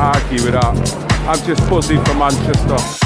argue with that. I'm just buzzing for Manchester.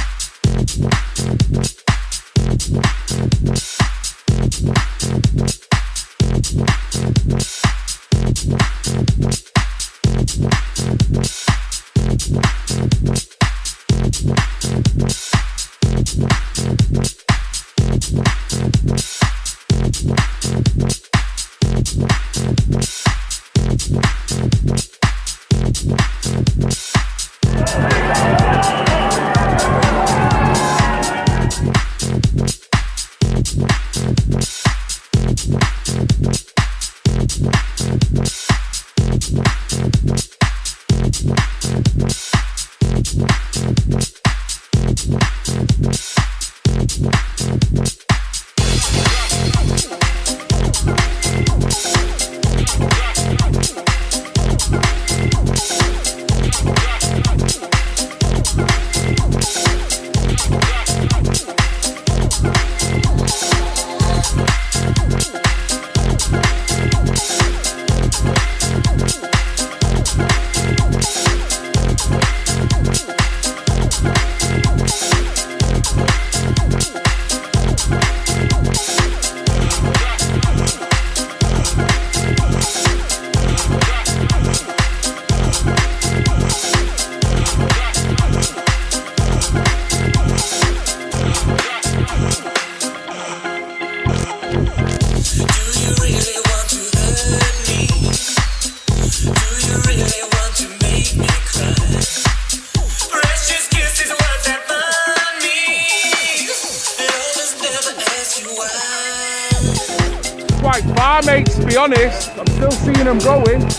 Quite far, mate, to be honest. I'm still seeing them going.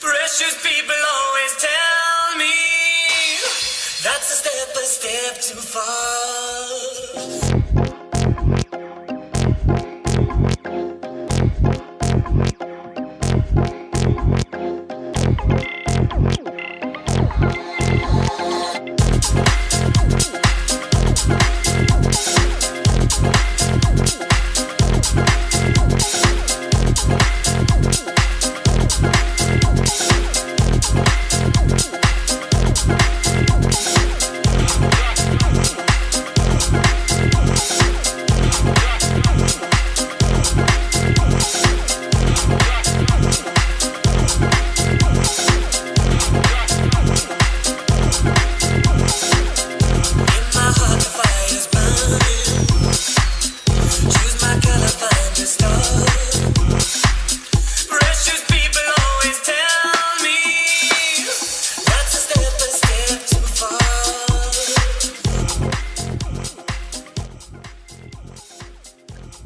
Precious people always tell me that's a step too far.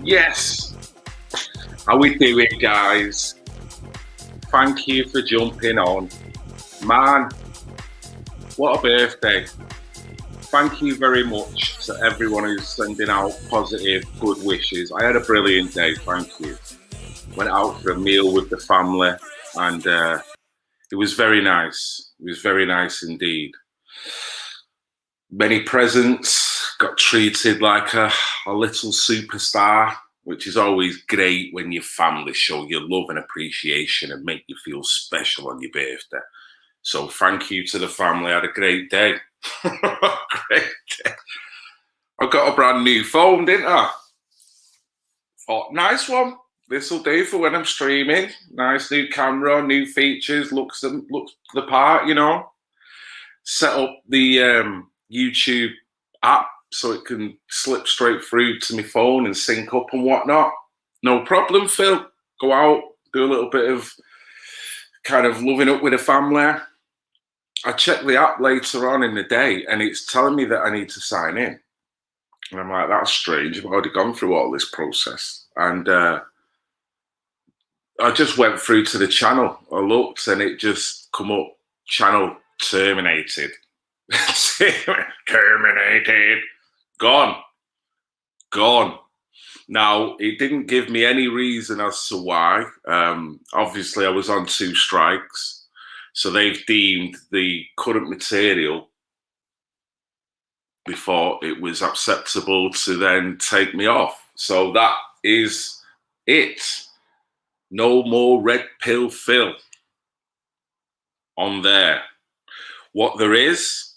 Yes, how we doing, guys? Thank you for jumping on. Man, what a birthday. Thank you very much to everyone who's sending out positive, good wishes. I had a brilliant day, thank you. Went out for a meal with the family and it was very nice. It was very nice indeed. Many presents, got treated like a little superstar, which is always great when your family show your love and appreciation and make you feel special on your birthday. So thank you to the family. I had a great day. Great day. I got a brand new phone, didn't I? Thought, nice one. This'll do for when I'm streaming. Nice new camera, new features, looks the part, you know. Set up the YouTube app so it can slip straight through to my phone and sync up and whatnot. No problem, Phil. Go out, do a little bit of kind of loving up with the family. I checked the app later on in the day and it's telling me that I need to sign in. And I'm like, that's strange. I've already gone through all this process. And I just went through to the channel. I looked and it just come up, channel terminated. Terminated. Gone. Gone. Now, it didn't give me any reason as to why. Obviously, I was on 2 strikes. So they've deemed the current material before it was acceptable to then take me off. So that is it. No more Red Pill Phil on there. What there is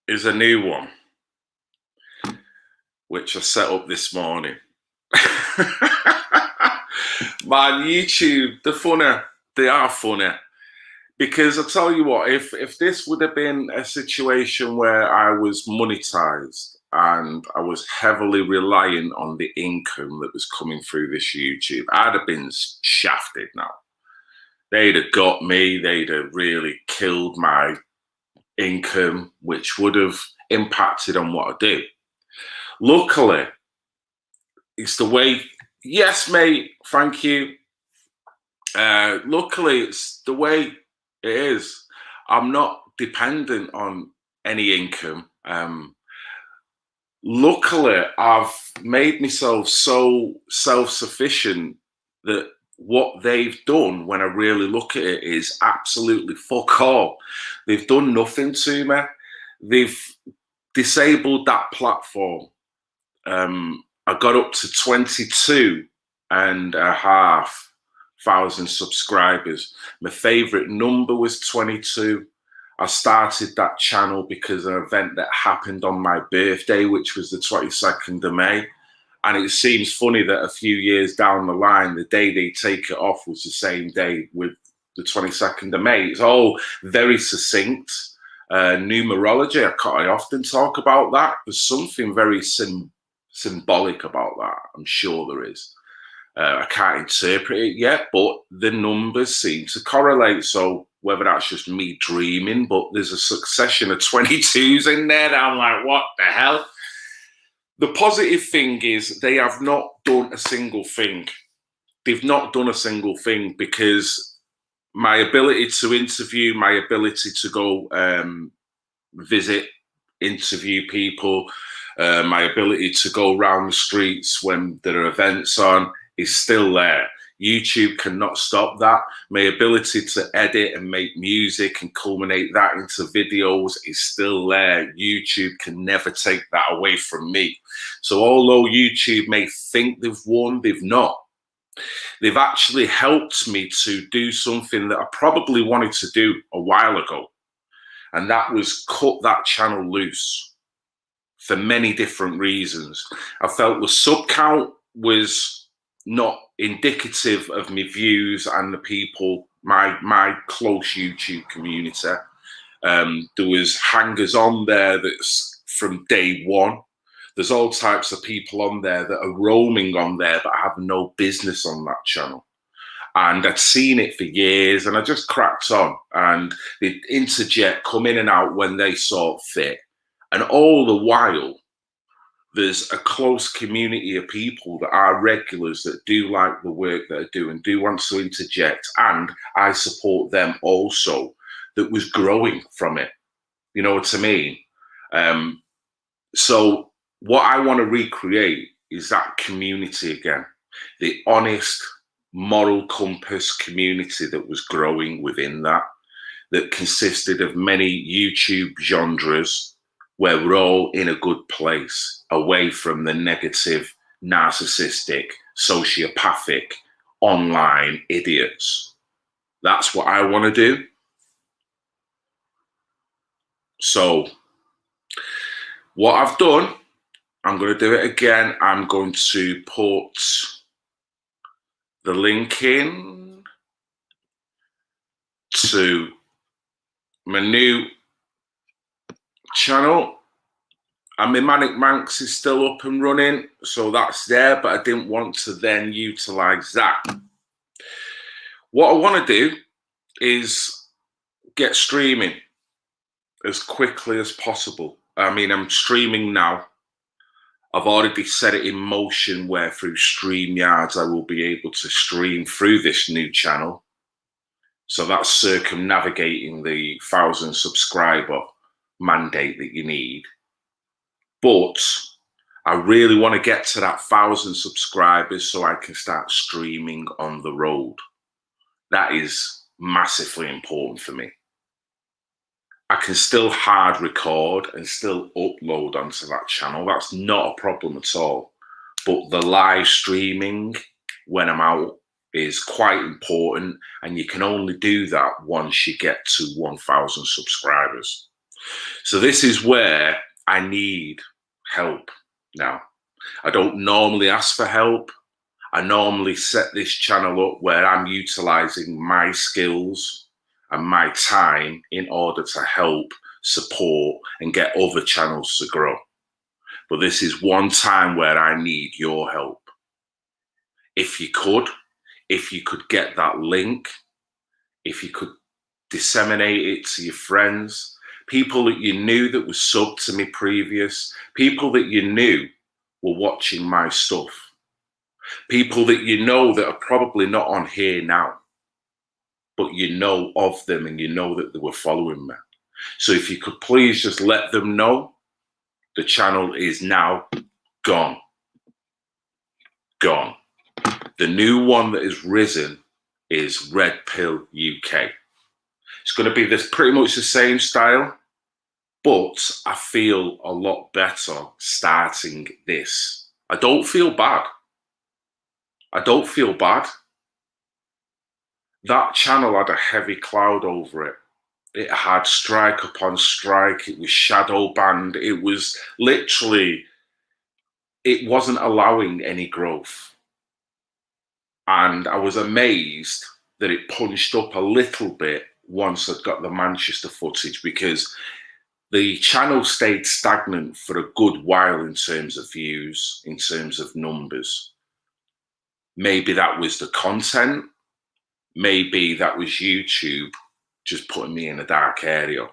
a new one, which I set up this morning. Man, YouTube, they're funny. They are funny. Because I tell you what, if this would have been a situation where I was monetized and I was heavily reliant on the income that was coming through this YouTube, I'd have been shafted now. They'd have got me, they'd have really killed my income, which would have impacted on what I do. Luckily, it's the way, yes, mate, thank you. Luckily, it's the way it is. I'm not dependent on any income. Luckily, I've made myself so self-sufficient that what they've done, when I really look at it, is absolutely fuck all. They've done nothing to me. They've disabled that platform. I got up to 22,500 subscribers. My favorite number was 22. I started that channel because of an event that happened on my birthday, which was the 22nd of May. And it seems funny that a few years down the line, the day they take it off was the same day with the 22nd of May. It's all very succinct. Numerology, I often talk about that. There's something very symbolic about that. I'm sure there is. I can't interpret it yet, but the numbers seem to correlate. So whether that's just me dreaming, but there's a succession of 22s in there that I'm like, what the hell? The positive thing is they have not done a single thing. They've not done a single thing, because my ability to interview, my ability to go visit, interview people, my ability to go around the streets when there are events on is still there. YouTube cannot stop that. My ability to edit and make music and culminate that into videos is still there. YouTube can never take that away from me. So although YouTube may think they've won, they've not. They've actually helped me to do something that I probably wanted to do a while ago. And that was cut that channel loose for many different reasons. I felt the sub count was not indicative of my views and the people, my close YouTube community. There was hangers on there that's from day one. There's all types of people on there that are roaming on there that have no business on that channel. And I'd seen it for years and I just cracked on, and they'd interject, come in and out when they saw fit. And all the while, there's a close community of people that are regulars that do like the work that I do and do want to interject. And I support them also, that was growing from it. You know what I mean? So what I want to recreate is that community again. The honest, moral compass community that was growing within that consisted of many YouTube genres, where we're all in a good place, away from the negative, narcissistic, sociopathic, online idiots. That's what I want to do. So what I've done, I'm going to do it again. I'm going to put the link in to my new channel, and my Manic Manx is still up and running, so that's there, but I didn't want to then utilize that. What I want to do is get streaming as quickly as possible. I mean, I'm streaming now. I've already set it in motion where through StreamYards I will be able to stream through this new channel. So that's circumnavigating the 1,000 subscriber mandate that you need. But I really want to get to that 1,000 subscribers so I can start streaming on the road. That is massively important for me. I can still hard record and still upload onto that channel. That's not a problem at all. But the live streaming when I'm out is quite important, and you can only do that once you get to 1,000 subscribers. So this is where I need help now. I don't normally ask for help. I normally set this channel up where I'm utilizing my skills and my time in order to help, support, and get other channels to grow. But this is one time where I need your help. If you could get that link, if you could disseminate it to your friends, people that you knew that were subbed to me previous, people that you knew were watching my stuff, people that you know that are probably not on here now, but you know of them and you know that they were following me. So if you could please just let them know the channel is now gone. Gone. The new one that is risen is Red Pill UK. It's going to be this pretty much the same style, but I feel a lot better starting this. I don't feel bad. I don't feel bad. That channel had a heavy cloud over it. It had strike upon strike. It was shadow banned. It was literally, it wasn't allowing any growth. And I was amazed that it punched up a little bit once I'd got the Manchester footage, because the channel stayed stagnant for a good while in terms of views, in terms of numbers. Maybe that was the content. Maybe that was YouTube just putting me in a dark area.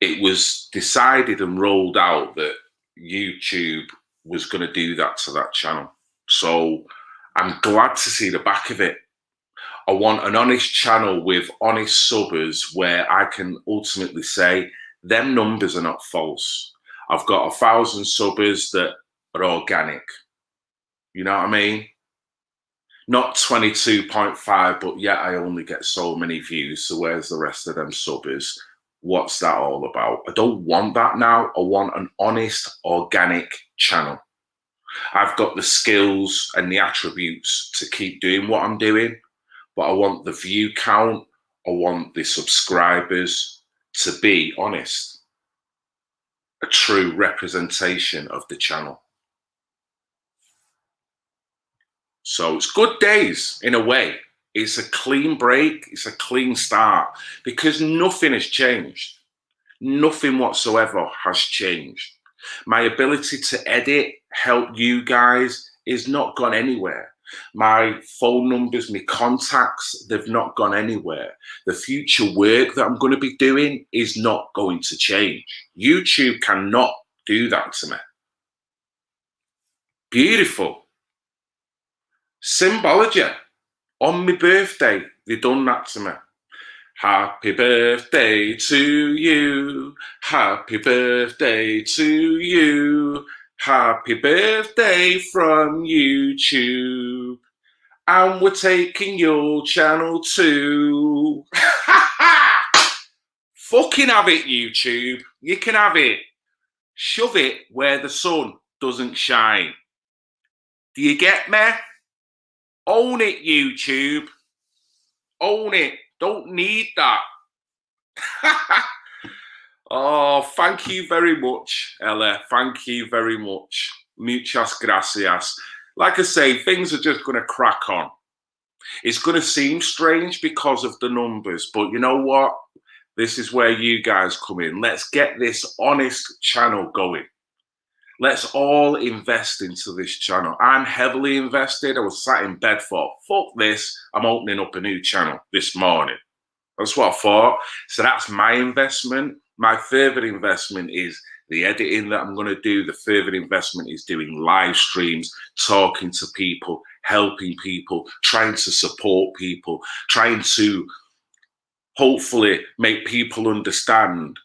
It was decided and rolled out that YouTube was going to do that to that channel. So I'm glad to see the back of it. I want an honest channel with honest subbers where I can ultimately say, them numbers are not false. I've got 1,000 subbers that are organic. You know what I mean? Not 22.5, but yet I only get so many views. So where's the rest of them subbers? What's that all about? I don't want that now. I want an honest, organic channel. I've got the skills and the attributes to keep doing what I'm doing, but I want the view count. I want the subscribers to be honest, a true representation of the channel. So it's good days in a way. It's a clean break. It's a clean start because nothing has changed. Nothing whatsoever has changed. My ability to edit, help you guys is not gone anywhere. My phone numbers, my contacts, they've not gone anywhere. The future work that I'm going to be doing is not going to change. YouTube cannot do that to me. Beautiful. Symbology. On my birthday, they done that to me. Happy birthday to you. Happy birthday to you. Happy birthday from YouTube. And we're taking your channel too. Fucking have it, YouTube. You can have it. Shove it where the sun doesn't shine. Do you get me? Own it, YouTube. Own it. Don't need that. Oh, thank you very much, Ella. Thank you very much. Muchas gracias. Like I say, things are just going to crack on. It's going to seem strange because of the numbers, but you know what? This is where you guys come in. Let's get this honest channel going. Let's all invest into this channel. I'm heavily invested. I was sat in bed for, fuck this. I'm opening up a new channel this morning. That's what I thought. So that's my investment. My further investment is the editing that I'm going to do, the further investment is doing live streams, talking to people, helping people, trying to support people, trying to hopefully make people understand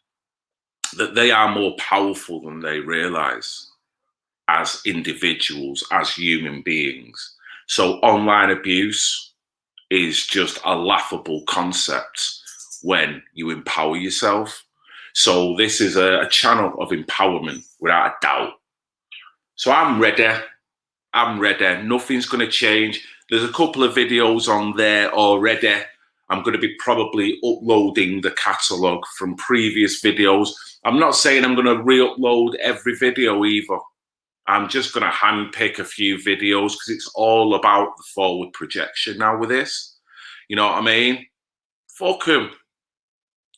that they are more powerful than they realize as individuals, as human beings. So online abuse is just a laughable concept when you empower yourself. So this is a channel of empowerment without a doubt. So I'm ready. I'm ready. Nothing's going to change. There's a couple of videos on there already. I'm going to be probably uploading the catalogue from previous videos. I'm not saying I'm going to re-upload every video either. I'm just going to handpick a few videos because it's all about the forward projection now with this. You know what I mean? Fuck them.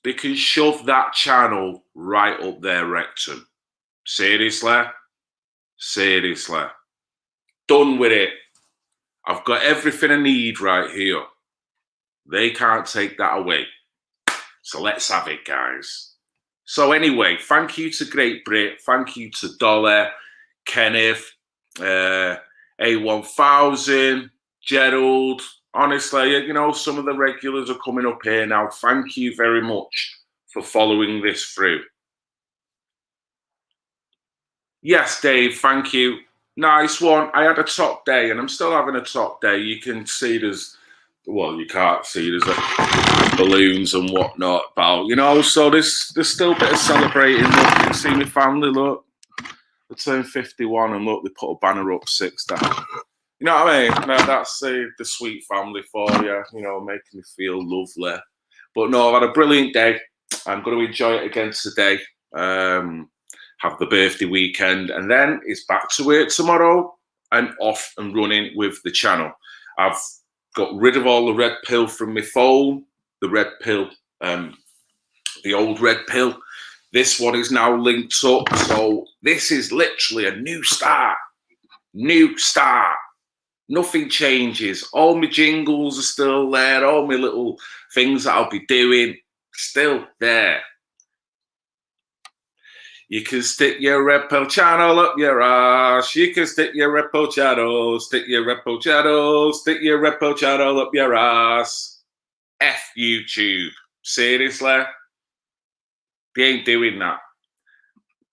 They can shove that channel right up their rectum. Seriously? Seriously. Done with it. I've got everything I need right here. They can't take that away. So let's have it, guys. So anyway, thank you to Great Brit. Thank you to Dollar, Kenneth, A1000, Gerald. Honestly, you know, some of the regulars are coming up here now. Thank you very much for following this through. Yes, Dave, thank you. Nice one. I had a top day and I'm still having a top day. You can see there's, well, you can't see, there's balloons and whatnot about, you know, so there's still a bit of celebrating. Look, you can see my family, look. They turned 51 and look, they put a banner up 60. You know what I mean? No, that's the sweet family for you, you know, making me feel lovely. But no, I've had a brilliant day. I'm going to enjoy it again today. Have the birthday weekend, and then it's back to work tomorrow and off and running with the channel. I've got rid of all the red pill from my phone, the red pill, the old red pill. This one is now linked up, so this is literally a new start. New start. Nothing changes. All my jingles are still there. All my little things that I'll be doing, still there. You can stick your red pill channel up your ass. You can stick your red pill channel, stick your red pill channel, stick your red pill channel up your ass. F YouTube. Seriously? They ain't doing that.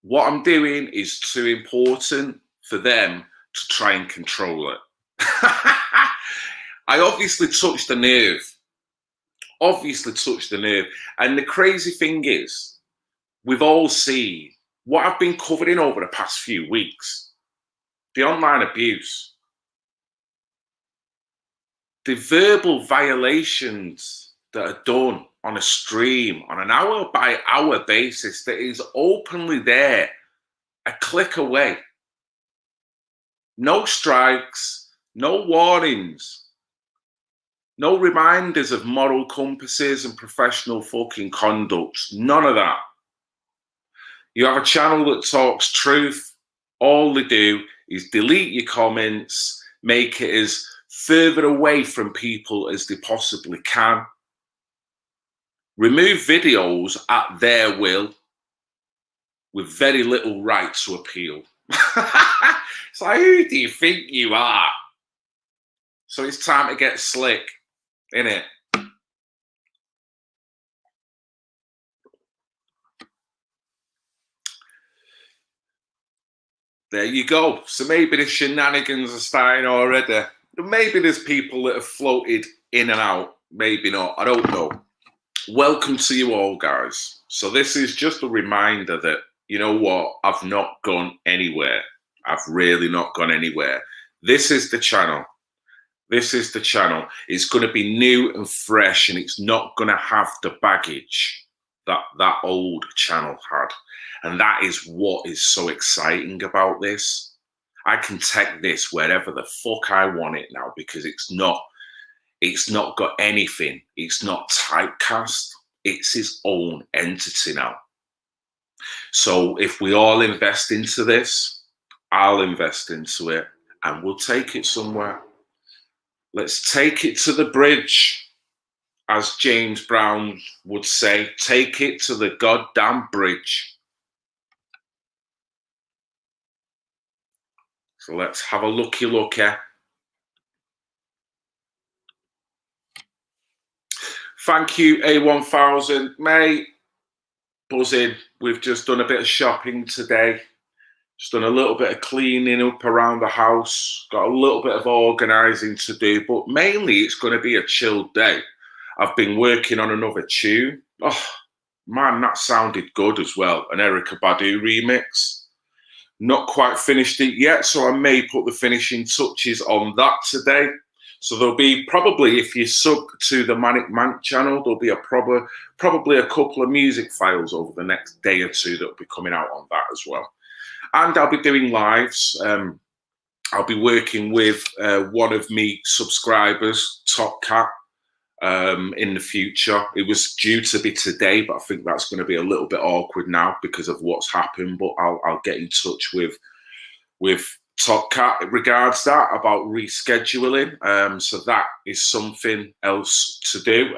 What I'm doing is too important for them to try and control it. I obviously touched the nerve. Obviously touched the nerve. And the crazy thing is, we've all seen what I've been covering over the past few weeks. The online abuse. The verbal violations that are done on a stream, on an hour-by-hour basis, that is openly there, a click away. No strikes, no warnings, no reminders of moral compasses and professional fucking conduct. None of that. You have a channel that talks truth. All they do is delete your comments, make it as further away from people as they possibly can. Remove videos at their will with very little right to appeal. It's like, who do you think you are? So it's time to get slick, innit? There you go. So maybe the shenanigans are starting already. Maybe there's people that have floated in and out. Maybe not. I don't know. Welcome to you all, guys. So this is just a reminder that, you know what? I've not gone anywhere. I've really not gone anywhere. This is the channel. This is the channel. It's going to be new and fresh, and it's not going to have the baggage that that old channel had. And that is what is so exciting about this. I can take this wherever the fuck I want it now, because it's not got anything. It's not typecast. It's its own entity now. So if we all invest into this, I'll invest into it, and we'll take it somewhere. Let's take it to the bridge, as James Brown would say. Take it to the goddamn bridge. So let's have a looky. Thank you, A1000. Mate, buzzing. We've just done a bit of shopping today. Just done a little bit of cleaning up around the house. Got a little bit of organising to do, but mainly it's going to be a chilled day. I've been working on another tune. Oh, man, that sounded good as well. An Erykah Badu remix. Not quite finished it yet, so I may put the finishing touches on that today. So there'll be probably, if you sub to the Manic Mank channel, there'll be probably a couple of music files over the next day or two that'll be coming out on that as well. And I'll be doing lives. I'll be working with one of me subscribers, Top Cat, in the future. It was due to be today, but I think that's going to be a little bit awkward now because of what's happened. But I'll get in touch with Top Cat regards that about rescheduling. So that is something else to do.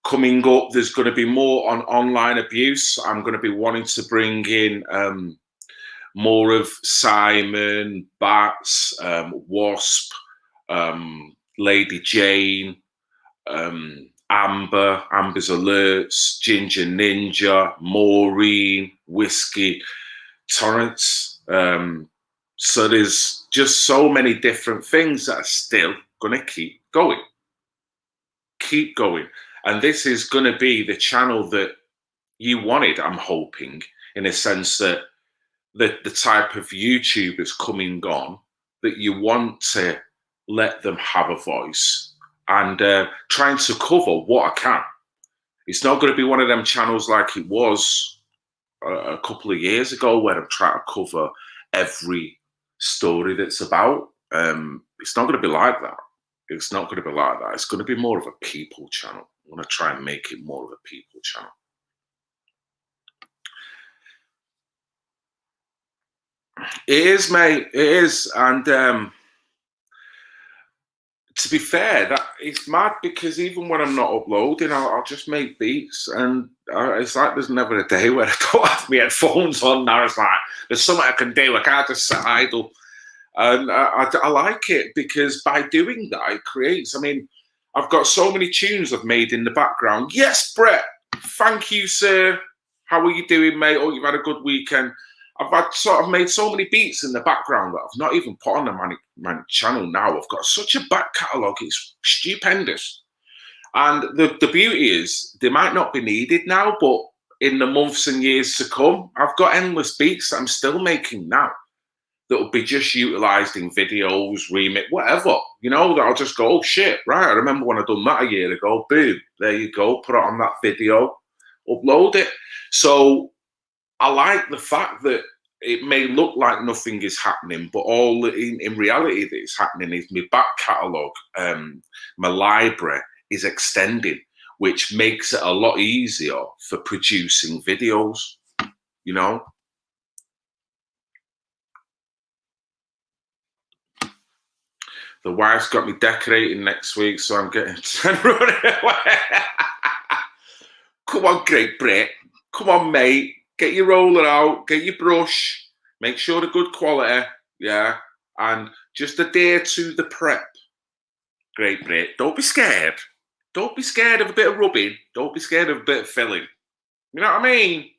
Coming up, there's going to be more on online abuse. I'm going to be wanting to bring in more of Simon, Bats, Wasp, Lady Jane, Amber's Alerts, Ginger Ninja, Maureen, Whiskey, Torrance. So there's just so many different things that are still going to keep going. Keep going. And this is going to be the channel that you wanted, I'm hoping, in a sense that the type of YouTubers coming on that you want to let them have a voice and trying to cover what I can. It's not going to be one of them channels like it was a couple of years ago where I'm trying to cover every story that's about. It's not going to be like that. It's not going to be like that. It's going to be more of a people channel. I want to try and make it more of a people channel. It is, mate. It is. And to be fair, that it's mad because even when I'm not uploading, I'll just make beats. And it's like there's never a day where I don't have my headphones on now. It's like there's something I can do. I can't just sit idle. And I like it because by doing that, it creates, I mean, I've got so many tunes I've made in the background. Yes, Brett. Thank you, sir. How are you doing, mate? Oh, you've had a good weekend. I've made so many beats in the background that I've not even put on the Manic channel now. I've got such a back catalogue. It's stupendous. And the beauty is they might not be needed now, but in the months and years to come, I've got endless beats that I'm still making now that will be just utilised in videos, remix, whatever, you know, that I'll just go, oh shit, right, I remember when I done that a year ago, boom, there you go, put it on that video, upload it. So I like the fact that it may look like nothing is happening, but all in reality that is happening is my back catalogue, my library is extending, which makes it a lot easier for producing videos, you know. The wife's got me decorating next week, so I'm getting running away. Come on, Great Brit. Come on, mate. Get your roller out. Get your brush. Make sure they're good quality. Yeah. And just adhere to the prep. Great Brit. Don't be scared. Don't be scared of a bit of rubbing. Don't be scared of a bit of filling. You know what I mean?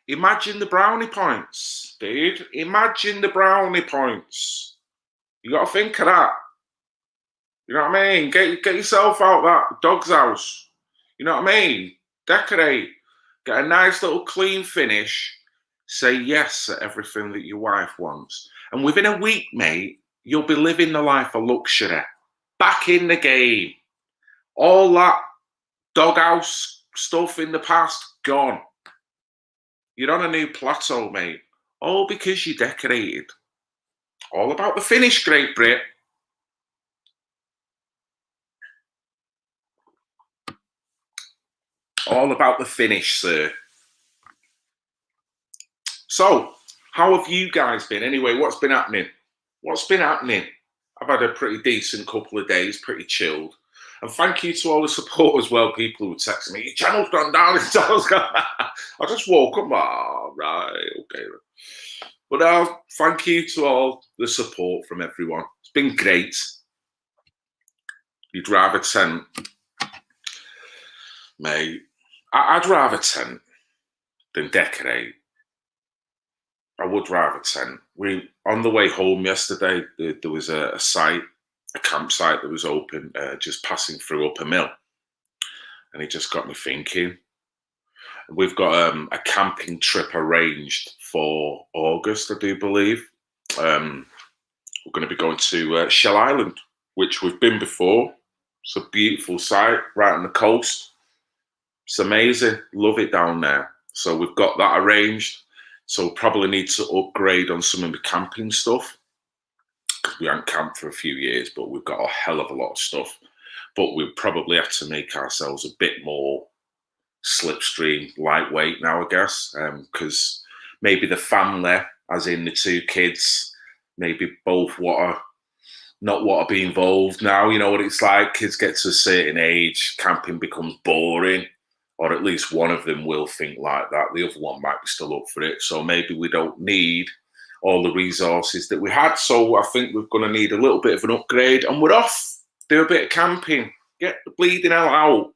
Imagine the brownie points, dude. Imagine the brownie points. You got to think of that. You know what I mean? Get yourself out that dog's house. You know what I mean? Decorate. Get a nice little clean finish. Say yes to everything that your wife wants. And within a week, mate, you'll be living the life of luxury. Back in the game. All that doghouse stuff in the past, gone. You're on a new plateau, mate. All because you decorated. All about the finish, Great Brit. All about the finish, sir. So, how have you guys been? Anyway, what's been happening? What's been happening? I've had a pretty decent couple of days, pretty chilled. And thank you to all the support as well, people who text me, your channel's gone down, your channel's gone down. I just woke up, right, okay. But thank you to all the support from everyone. It's been great. You'd rather tent, mate. I'd rather tent than decorate. I would rather tent. We on the way home yesterday. There was a campsite that was open, just passing through up a mill, and it just got me thinking. We've got a camping trip arranged for August, I do believe. We're going to be going to Shell Island, which we've been before. It's a beautiful site right on the coast. It's amazing. Love it down there. So we've got that arranged. So we'll probably need to upgrade on some of the camping stuff, because we haven't camped for a few years, but we've got a hell of a lot of stuff. But we'll probably have to make ourselves a bit more slipstream, lightweight now, I guess, because maybe the family, as in the two kids, maybe both not want to be involved now. You know what it's like. Kids get to a certain age, camping becomes boring, or at least one of them will think like that. The other one might be still up for it. So maybe we don't need all the resources that we had. So I think we're going to need a little bit of an upgrade, and we're off. Do a bit of camping. Get the bleeding hell out.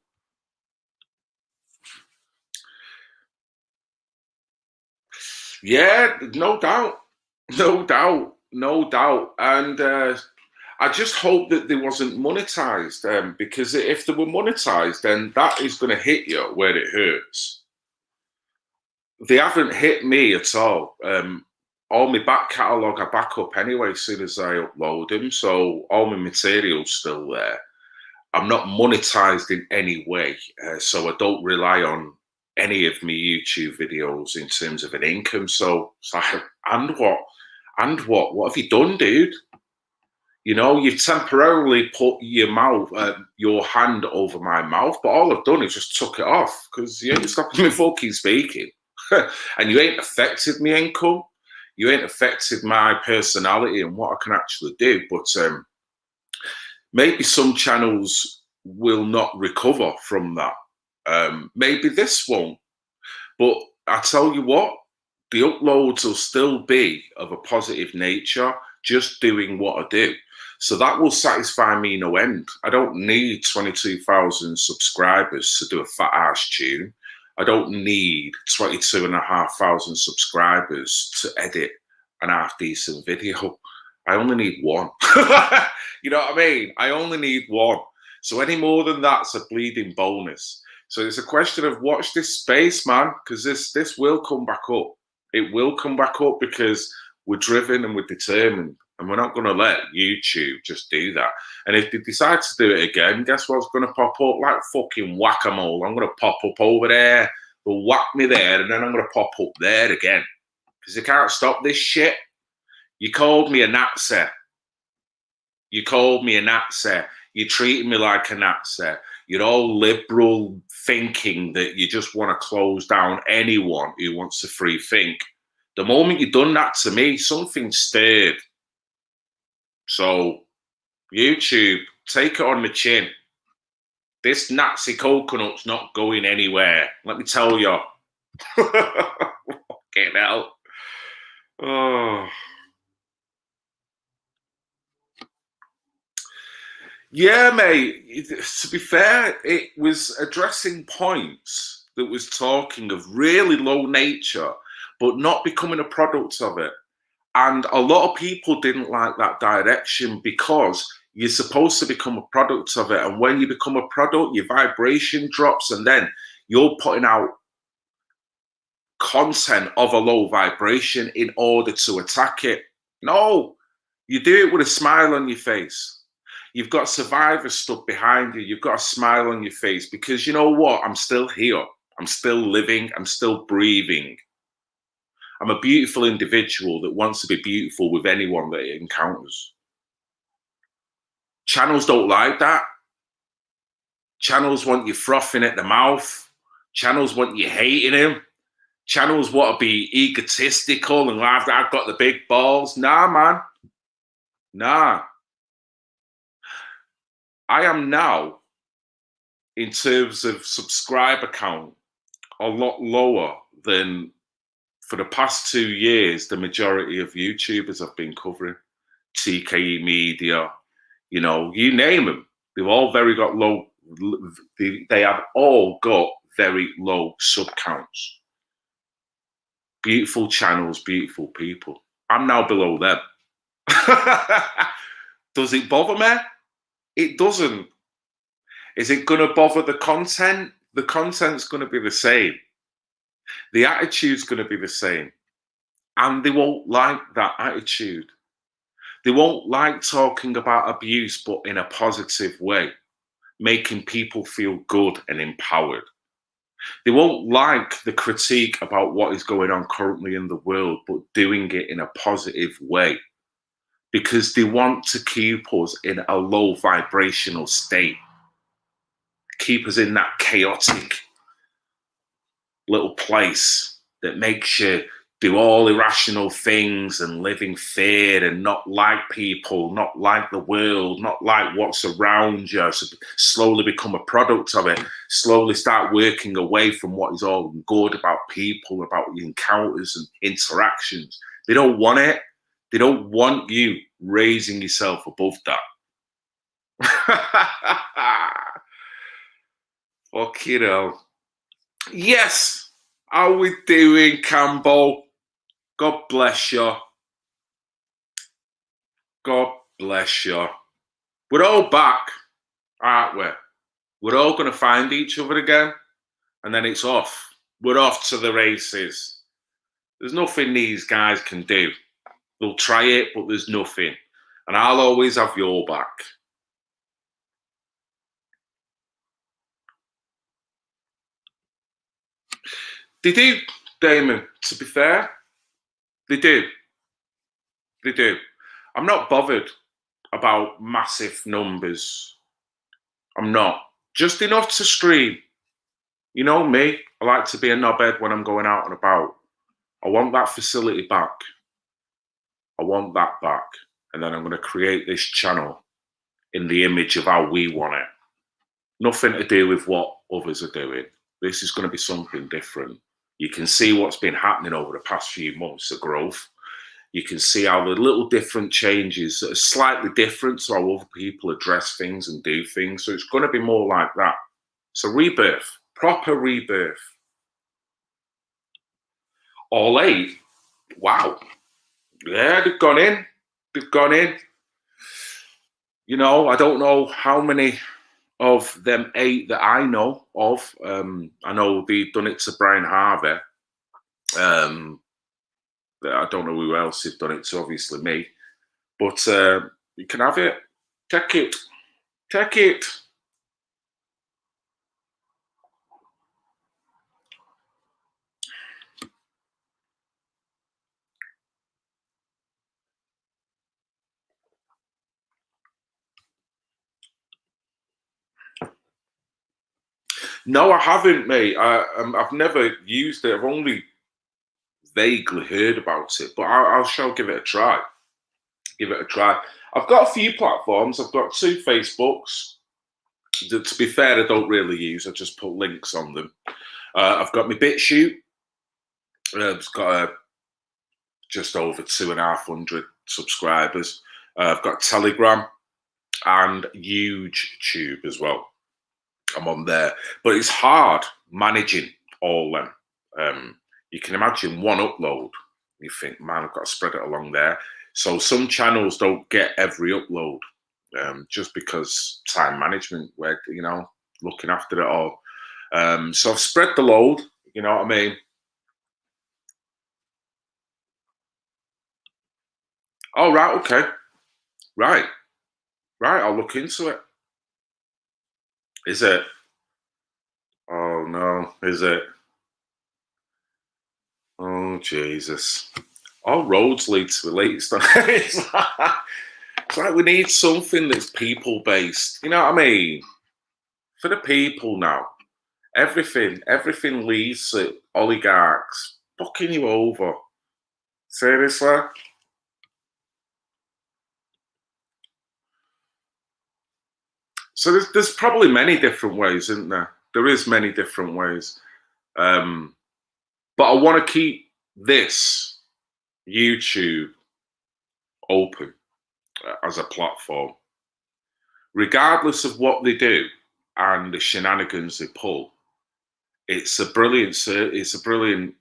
Yeah, no doubt. No doubt. No doubt. And I just hope that they wasn't monetized, because if they were monetized, then that is going to hit you where it hurts. They haven't hit me at all. All my back catalogue I back up anyway as soon as I upload them, so all my material's still there. I'm not monetized in any way, so I don't rely on any of my YouTube videos in terms of an income. So it's like, and what? And what? What have you done, dude? You know, you've temporarily put your hand over my mouth, but all I've done is just took it off, because you ain't stopping me fucking speaking. And you ain't affected me income. You ain't affected my personality and what I can actually do. But maybe some channels will not recover from that. Maybe this won't. But I tell you what, the uploads will still be of a positive nature, just doing what I do. So that will satisfy me no end. I don't need 22,000 subscribers to do a fat ass tune. I don't need 22,500 subscribers to edit an half decent video. I only need one. You know what I mean? I only need one. So any more than that's a bleeding bonus. So it's a question of watch this space, man, because this will come back up. It will come back up, because we're driven and we're determined, and we're not going to let YouTube just do that. And if they decide to do it again, guess what's going to pop up? Like fucking whack-a-mole. I'm going to pop up over there, they'll whack me there, and then I'm going to pop up there again, because they can't stop this shit. You called me a Nazi. You called me a Nazi. You treated me like a Nazi. You're all liberal thinking that you just want to close down anyone who wants to free think. The moment you've done that to me, something stirred. So, YouTube, take it on the chin. This Nazi coconut's not going anywhere. Let me tell you. Fucking hell. Oh. Yeah, mate. To be fair, it was addressing points that was talking of really low nature, but not becoming a product of it. And a lot of people didn't like that direction, because you're supposed to become a product of it. And when you become a product, your vibration drops, and then you're putting out content of a low vibration in order to attack it. No, you do it with a smile on your face. You've got survivors stuck behind you. You've got a smile on your face, because you know what? I'm still here. I'm still living. I'm still breathing. I'm a beautiful individual that wants to be beautiful with anyone that it encounters. Channels don't like that. Channels want you frothing at the mouth. Channels want you hating him. Channels want to be egotistical and laugh that I've got the big balls. Nah, man. Nah. I am now, in terms of subscriber count, a lot lower than for the past 2 years, the majority of YouTubers I've been covering, TKE Media, you know, you name them, they've all got low. They have all got very low sub counts. Beautiful channels, beautiful people. I'm now below them. Does it bother me? It doesn't. Is it going to bother the content? The content's going to be the same. The attitude's going to be the same. And they won't like that attitude. They won't like talking about abuse, but in a positive way, making people feel good and empowered. They won't like the critique about what is going on currently in the world, but doing it in a positive way, because they want to keep us in a low vibrational state, keep us in that chaotic little place that makes you do all irrational things and live in fear and not like people, not like the world, not like what's around you. So slowly become a product of it, slowly start working away from what is all good about people, about encounters and interactions. They don't want it. They don't want you raising yourself above that. Fuck you know. Yes. How we doing, Campbell? God bless you. God bless you. We're all back, aren't we? We're all going to find each other again, and then it's off. We're off to the races. There's nothing these guys can do. They'll try it, but there's nothing. And I'll always have your back. They do, Damon, to be fair. They do. They do. I'm not bothered about massive numbers. I'm not. Just enough to stream. You know me. I like to be a knobhead when I'm going out and about. I want that facility back. I want that back. And then I'm going to create this channel in the image of how we want it. Nothing to do with what others are doing. This is going to be something different. You can see what's been happening over the past few months, the growth. You can see how the little different changes are slightly different to how other people address things and do things. So it's going to be more like that. It's a rebirth, proper rebirth. All 8. Wow. Yeah, they've gone in. They've gone in. You know, I don't know how many of them 8 that I know of. I know they've done it to Brian Harvey. I don't know who else has done it to, obviously me. But you can have it. Take it. Take it. No, I haven't, mate. I've never used it. I've only vaguely heard about it, but I shall give it a try. Give it a try. I've got a few platforms. I've got 2 Facebooks. To be fair, I don't really use. I just put links on them. I've got my BitChute. It's got just over 2,500 subscribers. I've got Telegram and YouTube as well. I'm on there, but it's hard managing all them. You can imagine one upload. You think, man, I've got to spread it along there. So some channels don't get every upload, just because time management, where you know, looking after it all. So I've spread the load. You know what I mean? Oh right, okay, right. I'll look into it. Is it? Oh no, is it? Oh Jesus! All roads lead to the latest. It's like we need something that's people based. You know what I mean? For the people now. Everything leads to oligarchs fucking you over. Seriously? So there's probably many different ways, isn't there? There is many different ways. But I want to keep this YouTube open as a platform, regardless of what they do and the shenanigans they pull, it's a brilliant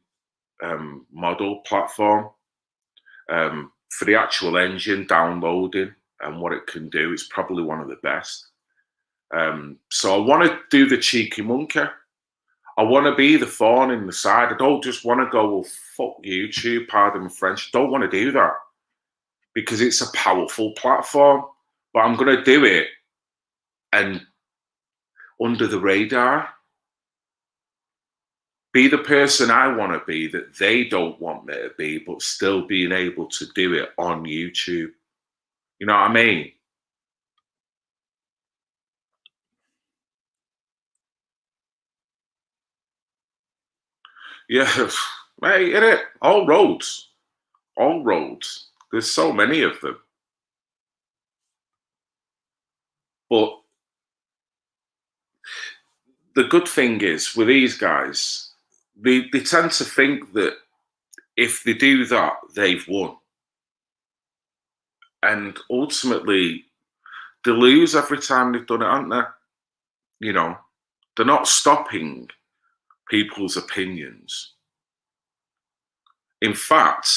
model platform for the actual engine downloading and what it can do. It's probably one of the best. So I want to do the cheeky monkey. I want to be the thorn in the side. I don't just want to go, well, fuck YouTube, pardon my French. I don't want to do that because it's a powerful platform. But I'm going to do it and under the radar. Be the person I want to be that they don't want me to be, but still being able to do it on YouTube. You know what I mean? Yeah, mate, innit? All roads. All roads. There's so many of them. But the good thing is with these guys, they tend to think that if they do that, they've won. And ultimately, they lose every time they've done it, aren't they? You know, they're not stopping people's opinions. In fact,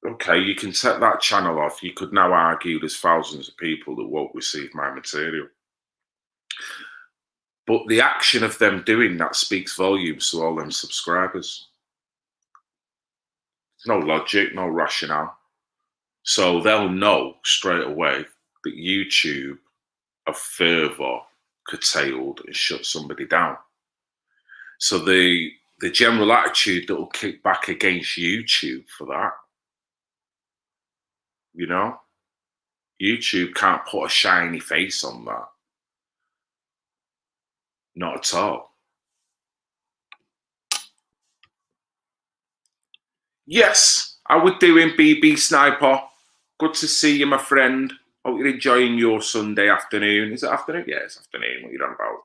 okay, you can set that channel off. You could now argue there's thousands of people that won't receive my material. But the action of them doing that speaks volumes to all them subscribers. There's no logic, no rationale. So they'll know straight away that YouTube have further curtailed and shut somebody down. So the general attitude that will kick back against YouTube for that, you know, YouTube can't put a shiny face on that. Not at all. Yes, I would doing BB Sniper. Good to see you, my friend. Hope you're enjoying your Sunday afternoon. Is it afternoon? Yeah, it's afternoon. What are you on about?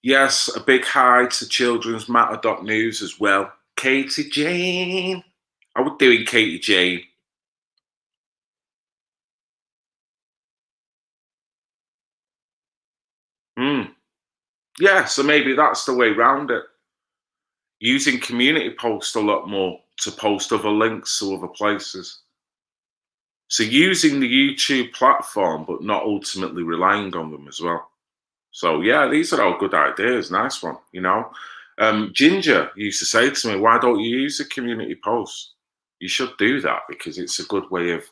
Yes, a big hi to Children's Matter News as well. Katie Jane. I would doing Katie Jane. Yeah, so maybe that's the way round it. Using community posts a lot more to post other links to other places. So using the YouTube platform, but not ultimately relying on them as well. So yeah, these are all good ideas. Nice one, you know. Ginger used to say to me, why don't you use a community post? You should do that because it's a good way of,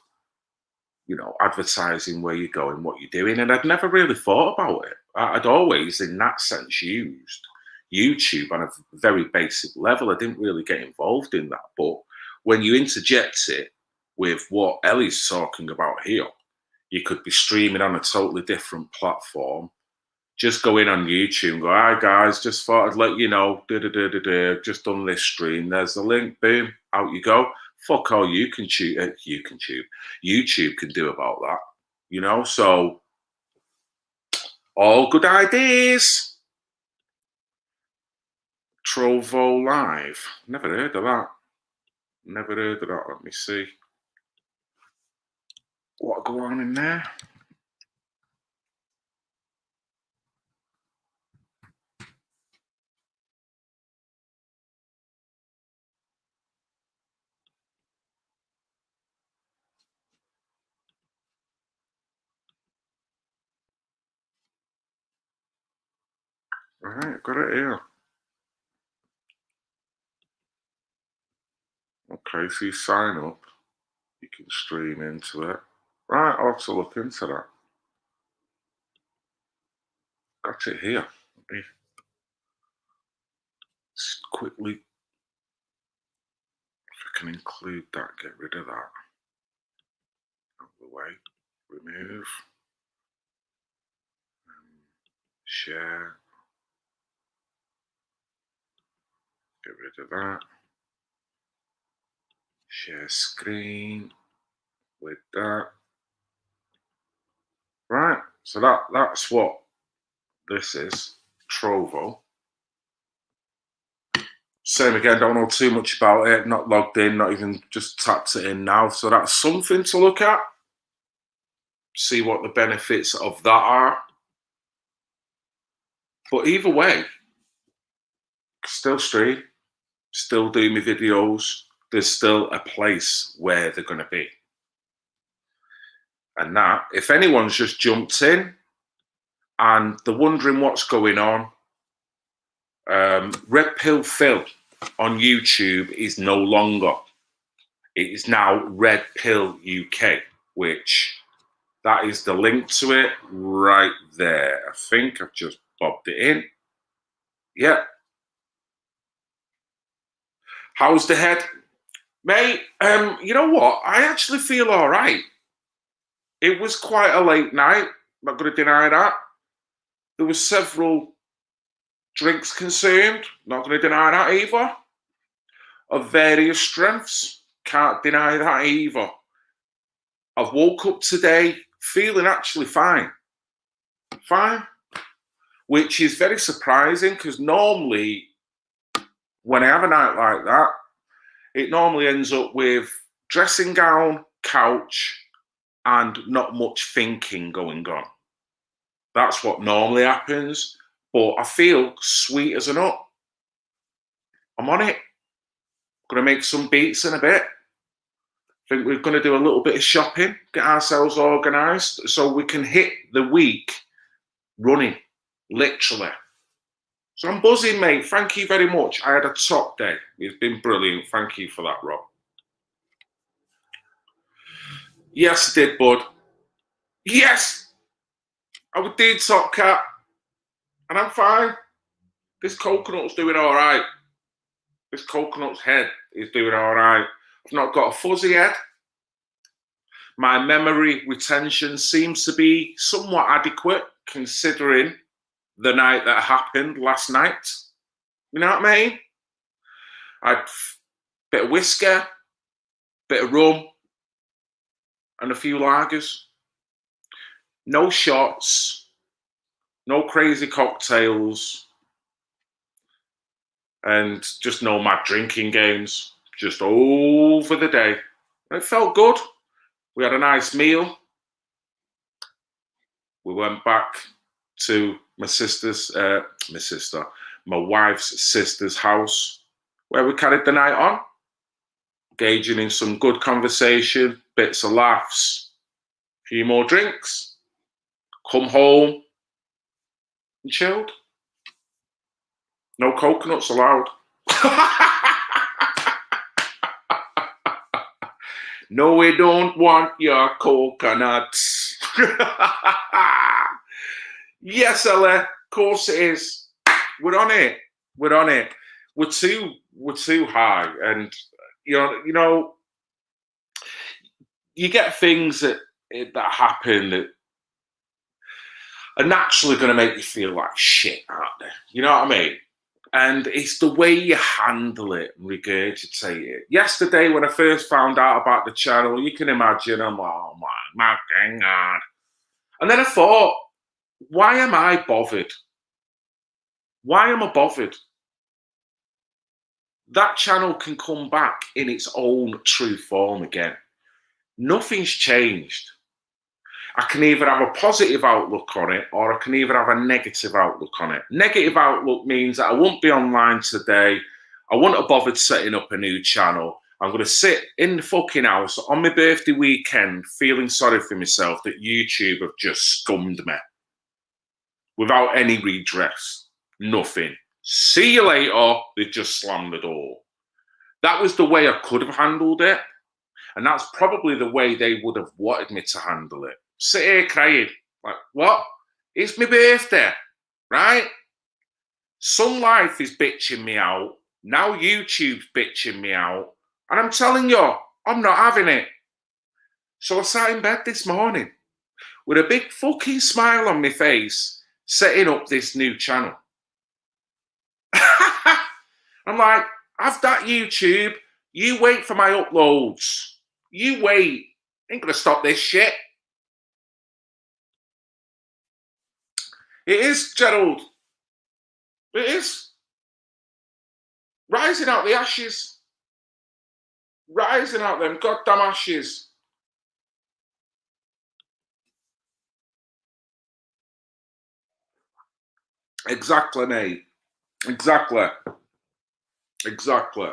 you know, advertising where you're going, what you're doing. And I'd never really thought about it. I'd always, in that sense, used YouTube on a very basic level. I didn't really get involved in that. But when you interject it with what Ellie's talking about here, you could be streaming on a totally different platform. Just go in on YouTube and go, hi guys, just thought I'd let you know, just done this stream. There's the link, boom, out you go. Fuck all you can YouTube can do about that, you know? So, all good ideas. Trovo Live. Never heard of that. Never heard of that. Let me see. What go on in there? Right, got it here. Okay, so you sign up. You can stream into it. Right, I'll have to look into that. Got it here. Let me quickly, if I can include that, get rid of that. Out of the way. Remove. Share. Get rid of that. Share screen with that. Right, so that's what this is Trovo. Same again, don't know too much about it, not logged in, not even just tapped it in now. So that's something to look at. See what the benefits of that are. But either way, still stream, still do my videos. There's still a place where they're going to be. And that, if anyone's just jumped in and they're wondering what's going on, Red Pill Phil on YouTube is no longer. It is now Red Pill UK, which that is the link to it right there. I think I've just bobbed it in. Yeah. How's the head? Mate, you know what? I actually feel all right. It was quite a late night. Not going to deny that. There were several drinks consumed. Not going to deny that either. Of various strengths. Can't deny that either. I've woke up today feeling actually fine. Fine. Which is very surprising because normally when I have a night like that, it normally ends up with dressing gown, couch, and not much thinking going on. That's what normally happens. But I feel sweet as a nut. I'm on it. Gonna make some beats in a bit. Think we're gonna do a little bit of shopping, get ourselves organised so we can hit the week running, literally. So I'm buzzing, mate. Thank you very much. I had a top day. It's been brilliant. Thank you for that, Rob. Yes, I did, bud. Yes! I did, Top Cat. And I'm fine. This coconut's doing all right. This coconut's head is doing all right. I've not got a fuzzy head. My memory retention seems to be somewhat adequate considering the night that happened last night. You know what I mean? I had a bit of whiskey, bit of rum, and a few lagers. No shots, no crazy cocktails, and just no mad drinking games. Just over the day. And it felt good. We had a nice meal. We went back to my wife's sister's house, where we carried the night on, engaging in some good conversation, bits of laughs, a few more drinks, come home and chilled. No coconuts allowed. No, we don't want your coconuts. Yes, Ella, of course it is. We're on it. We're on it. We're too high, and you know, you get things that happen that are naturally going to make you feel like shit, aren't they? You know what I mean? And it's the way you handle it and regurgitate it. Yesterday, when I first found out about the channel, you can imagine, I'm like, oh my God. And then I thought, why am I bothered? Why am I bothered? That channel can come back in its own true form again. Nothing's changed. I can either have a positive outlook on it or I can either have a negative outlook on it. Negative outlook means that I won't be online today. I wouldn't have bothered setting up a new channel. I'm going to sit in the fucking house on my birthday weekend feeling sorry for myself that YouTube have just scummed me. Without any redress. Nothing. See you later. They just slammed the door. That was the way I could have handled it. And that's probably the way they would have wanted me to handle it. Sit here crying. Like, what? It's my birthday, right? Sun Life is bitching me out. Now YouTube's bitching me out. And I'm telling you, I'm not having it. So I sat in bed this morning with a big fucking smile on my face, setting up this new channel. I'm like, have that YouTube. You wait for my uploads. You wait. Ain't gonna stop this shit. It is, Gerald. It is. Rising out the ashes. Rising out them goddamn ashes. Exactly, mate. Exactly. Exactly.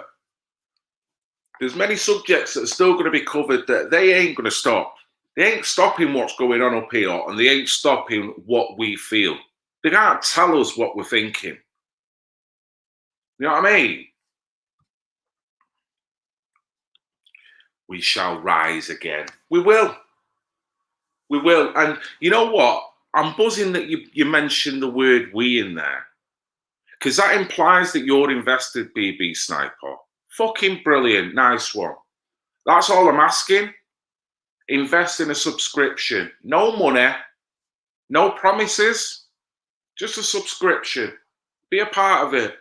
There's many subjects that are still going to be covered that they ain't going to stop. They ain't stopping what's going on up here, and they ain't stopping what we feel. They can't tell us what we're thinking. You know what I mean? We shall rise again. We will. We will. And you know what? I'm buzzing that you mentioned the word we in there. Because that implies that you're invested, BB Sniper. Fucking brilliant. Nice one. That's all I'm asking. Invest in a subscription. No money. No promises. Just a subscription. Be a part of it.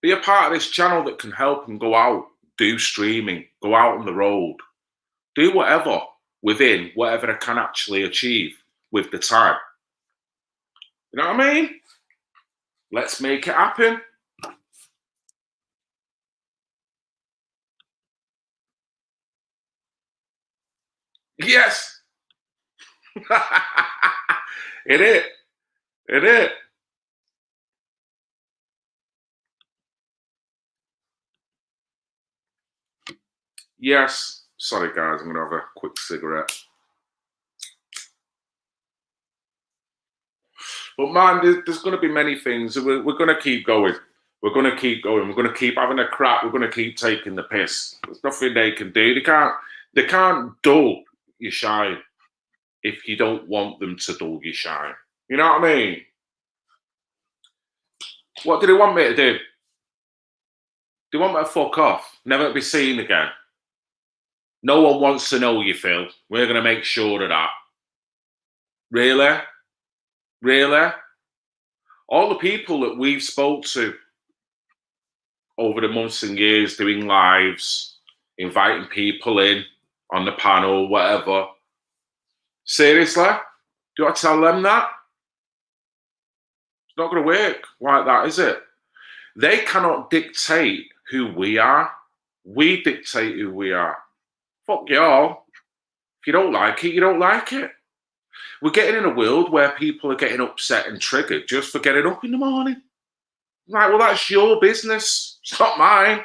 Be a part of this channel that can help them go out, do streaming, go out on the road. Do whatever within whatever I can actually achieve with the time. You know what I mean? Let's make it happen. Yes. It is. It is. Yes. Sorry, guys. I'm going to have a quick cigarette. But, man, there's going to be many things. We're going to keep going. We're going to keep going. We're going to keep having a crap. We're going to keep taking the piss. There's nothing they can do. They can't dull your shine if you don't want them to dull your shine. You know what I mean? What do they want me to do? They want me to fuck off, never be seen again. No one wants to know you, Phil. We're going to make sure of that. Really? Really? All the people that we've spoke to over the months and years doing lives, inviting people in on the panel, whatever. Seriously? Do I tell them that? It's not going to work like that, is it? They cannot dictate who we are. We dictate who we are. Fuck y'all. If you don't like it, you don't like it. We're getting in a world where people are getting upset and triggered just for getting up in the morning. Right, well, that's your business. It's not mine.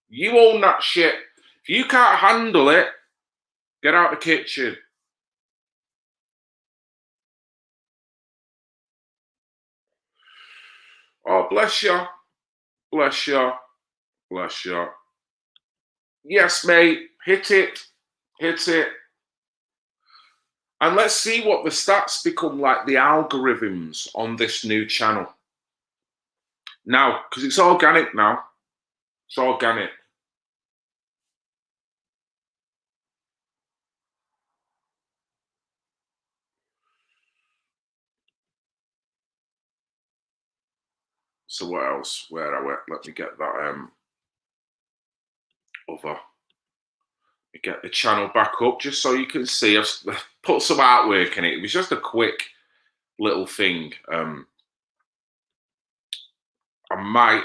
You own that shit. If you can't handle it, get out the kitchen. Oh, bless you. Bless you. Bless you. Yes, mate. Hit it. Hit it. And let's see what the stats become like, the algorithms on this new channel. Now, because it's organic now. It's organic. So what else? Where I went? Let me get that other. Get the channel back up just so you can see. I've put some artwork in it. It was just a quick little thing. I might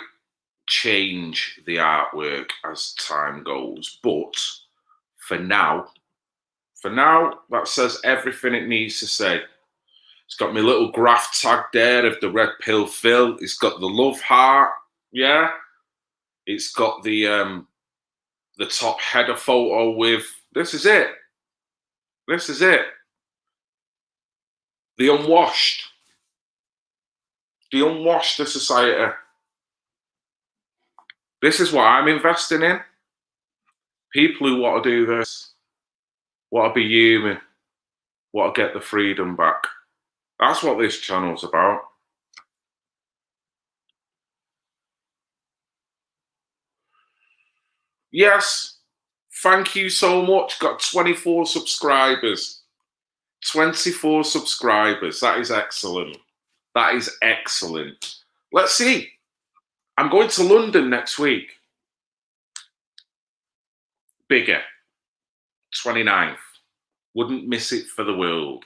change the artwork as time goes, but for now, that says everything it needs to say. It's got my little graph tag there of the red pill Phil. It's got the love heart, yeah. It's got the top header photo with, this is it. This is it. The unwashed. The unwashed of society. This is what I'm investing in. People who want to do this, want to be human, want to get the freedom back. That's what this channel's about. Yes, thank you so much. Got 24 subscribers. 24 subscribers. That is excellent. That is excellent. Let's see. I'm going to London next week. Bigger. 29th. Wouldn't miss it for the world.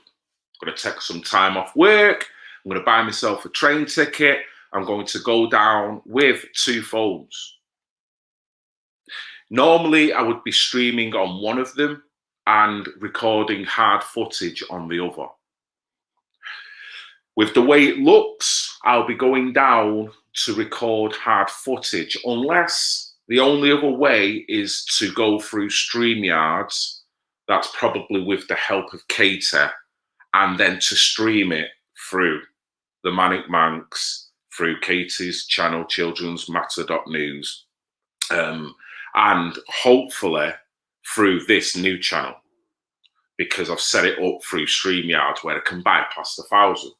I'm going to take some time off work. I'm going to buy myself a train ticket. I'm going to go down with 2 phones. Normally, I would be streaming on one of them and recording hard footage on the other. With the way it looks, I'll be going down to record hard footage, unless the only other way is to go through StreamYards. That's probably with the help of Kater, and then to stream it through the Manic Manx, through Katie's channel, childrensmatter.news, and hopefully through this new channel, because I've set it up through StreamYard where I can bypass the 1,000.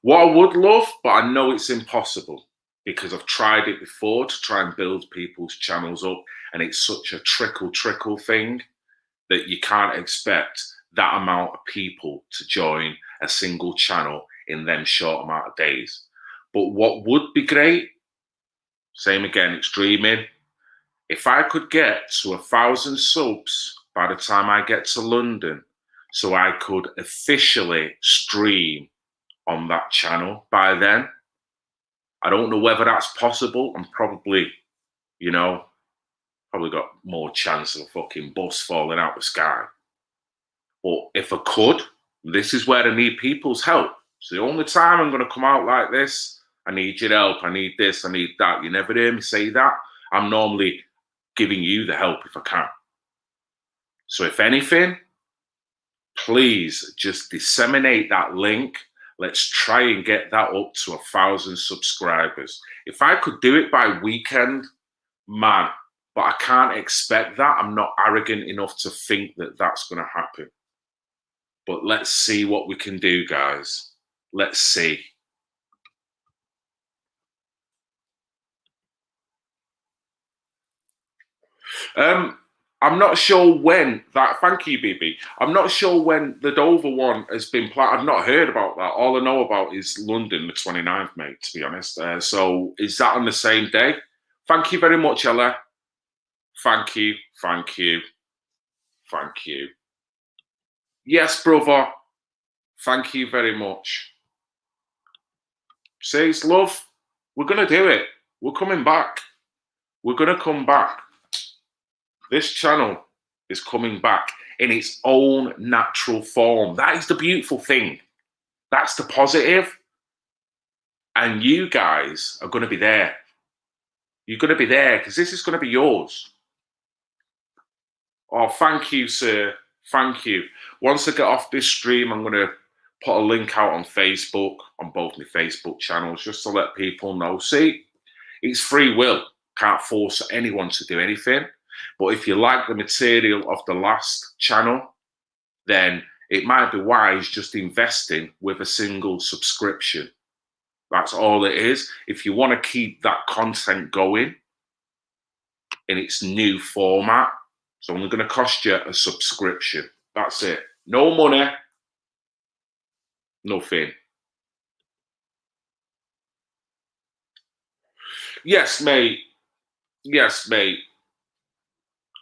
What I would love, but I know it's impossible, because I've tried it before to try and build people's channels up, and it's such a trickle thing that you can't expect that amount of people to join a single channel in them short amount of days. But what would be great, same again, it's dreaming. If I could get to 1,000 subs by the time I get to London, so I could officially stream on that channel by then. I don't know whether that's possible. I'm probably, probably got more chance of a fucking bus falling out the sky. But if I could, this is where I need people's help. It's the only time I'm going to come out like this. I need your help. I need this. I need that. You never hear me say that. I'm normally giving you the help if I can. So if anything, please just disseminate that link. Let's try and get that up to 1,000 subscribers. If I could do it by weekend, man, but I can't expect that. I'm not arrogant enough to think that that's going to happen. But let's see what we can do, guys. Let's see. I'm not sure when that, thank you, BB. I'm not sure when the Dover one has been planned. I've not heard about that. All I know about is London, the 29th, mate, to be honest. So is that on the same day? Thank you very much, Ella. Thank you. Yes, brother. Thank you very much. Says love. We're going to do it. We're coming back. We're going to come back. This channel is coming back in its own natural form. That is the beautiful thing. That's the positive. And you guys are going to be there. You're going to be there because this is going to be yours. Oh, thank you, sir. Thank you. Once I get off this stream, I'm going to put a link out on Facebook, on both my Facebook channels, just to let people know. See, it's free will. Can't force anyone to do anything. But if you like the material of the last channel, then it might be wise just investing with a single subscription. That's all it is. If you want to keep that content going in its new format, it's only going to cost you a subscription. That's it. No money, nothing. Yes, mate. Yes, mate.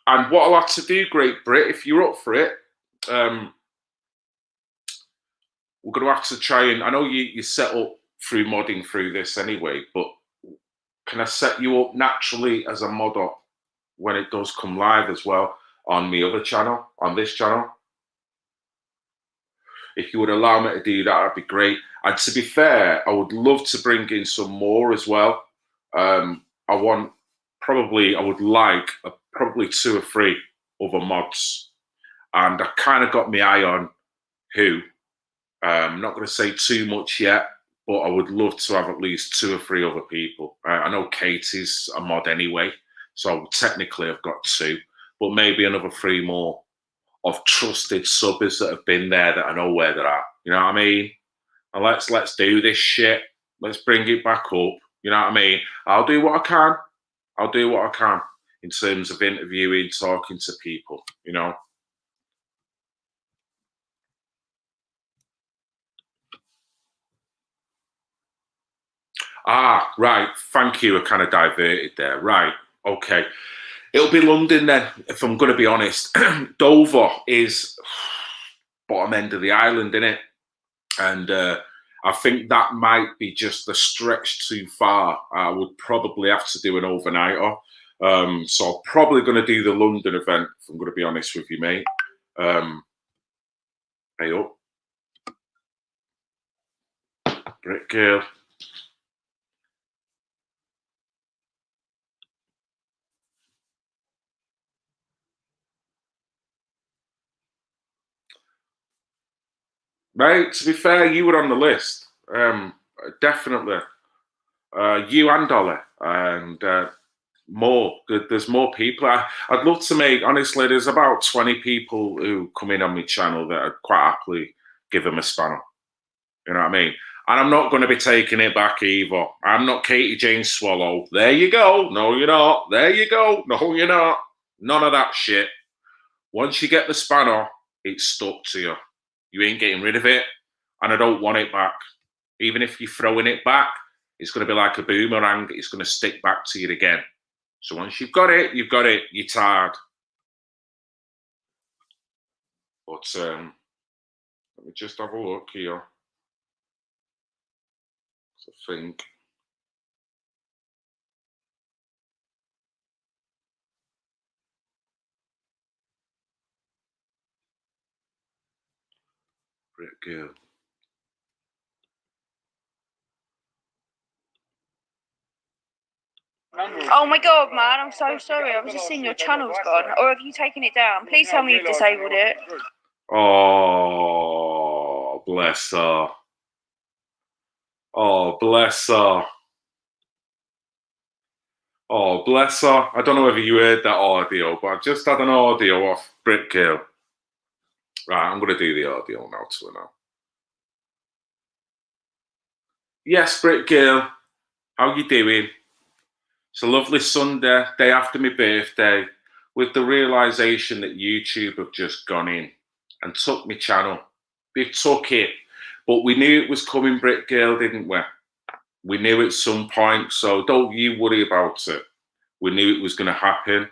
And what I'll have to do, Great Brit, if you're up for it, we're going to have to try and, I know you set up through modding through this anyway, but can I set you up naturally as a modder when it does come live as well on my other channel, on this channel? If you would allow me to do that, that'd be great. And to be fair, I would love to bring in some more as well. I would like probably 2 or 3 other mods. And I kind of got my eye on who. I'm not going to say too much yet, but I would love to have at least 2 or 3 other people. I know Katie's a mod anyway, so technically I've got 2, but maybe another 3 more of trusted subbers that have been there that I know where they're at. You know what I mean? And let's do this shit. Let's bring it back up. You know what I mean? I'll do what I can. I'll do what I can in terms of interviewing, talking to people, you know. Ah, right. Thank you. I kind of diverted there. Right. Okay. It'll be London then, if I'm going to be honest. Dover is bottom end of the island, innit? And I think that might be just a stretch too far. I would probably have to do an overnighter. So I'm probably going to do the London event, if I'm going to be honest with you, mate. Hey up. Brick Girl. Mate, to be fair, you were on the list. Definitely. You and Dolly. And more. There's more people. I'd love to make, honestly, there's about 20 people who come in on my channel that I'd quite happily give them a spanner. You know what I mean? And I'm not going to be taking it back either. I'm not Katie Jane Swallow. There you go. No, you're not. There you go. No, you're not. None of that shit. Once you get the spanner, it's stuck to you. You ain't getting rid of it. And I don't want it back. Even if you're throwing it back, it's going to be like a boomerang. It's going to stick back to you again. So once you've got it, you've got it. You're tired. But let me just have a look here. I think. Great girl. Oh my god, man, I'm so sorry. I was just seeing your channel's gone. Or have you taken it down? Please tell me you've disabled it. Oh, bless her. Oh, bless her. Oh, bless her. I don't know whether you heard that audio, but I've just had an audio off Brick Girl. Right, I'm going to do the audio now to her now. Yes, Brick Girl. How you doing? It's a lovely Sunday, day after my birthday, with the realisation that YouTube have just gone in and took my channel. They took it. But we knew it was coming, Brick Girl, didn't we? We knew at some point, so don't you worry about it. We knew it was going to happen.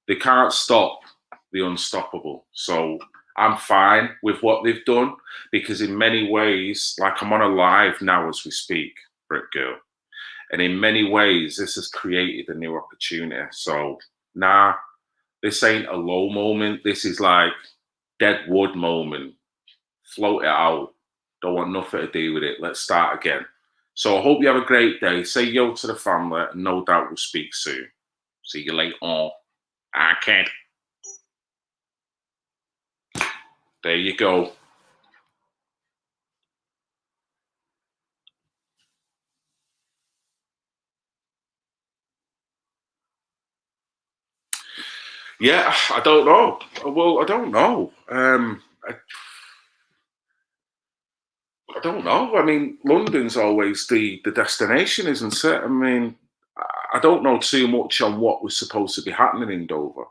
They can't stop the unstoppable. So I'm fine with what they've done, because in many ways, like I'm on a live now as we speak, Brick Girl. And in many ways, this has created a new opportunity. So, nah, this ain't a low moment. This is like dead wood moment. Float it out. Don't want nothing to do with it. Let's start again. So I hope you have a great day. Say yo to the family, and no doubt we'll speak soon. See you later on. I can't. There you go. Yeah, I don't know. Well, I don't know. I don't know. I mean, London's always the destination, isn't it? I mean, I don't know too much on what was supposed to be happening in Dover,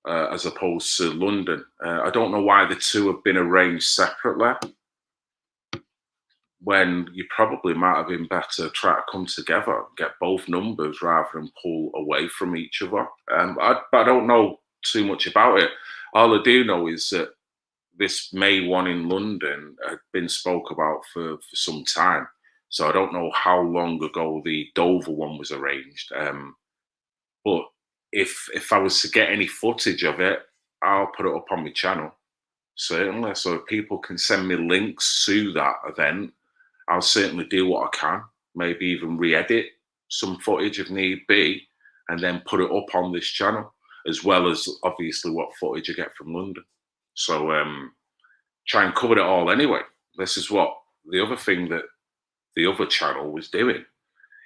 as opposed to London. I don't know why the two have been arranged separately, when you probably might have been better try to come together, get both numbers rather than pull away from each other. But I don't know too much about it. All I do know is that this May one in London had been spoke about for some time. So I don't know how long ago the Dover one was arranged. But if I was to get any footage of it, I'll put it up on my channel, certainly. So if people can send me links to that event, I'll certainly do what I can. Maybe even re-edit some footage if need be, and then put it up on this channel, as well as obviously what footage I get from London. So try and cover it all anyway. This is what the other thing that the other channel was doing.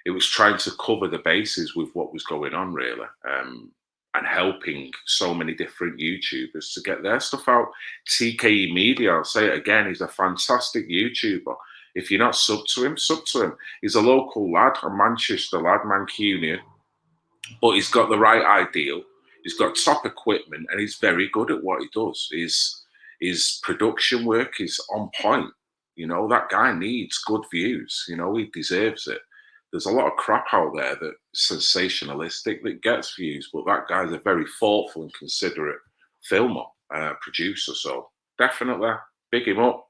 It was trying to cover the bases with what was going on, really, and helping so many different YouTubers to get their stuff out. TKE Media, I'll say it again, he's a fantastic YouTuber. If you're not sub to him, sub to him. He's a local lad, a Manchester lad, Mancunian, but he's got the right ideal. He's got top equipment, and he's very good at what he does. His production work is on point. You know, that guy needs good views. You know, he deserves it. There's a lot of crap out there that's sensationalistic that gets views, but that guy's a very thoughtful and considerate filmer, producer. So definitely Big him up.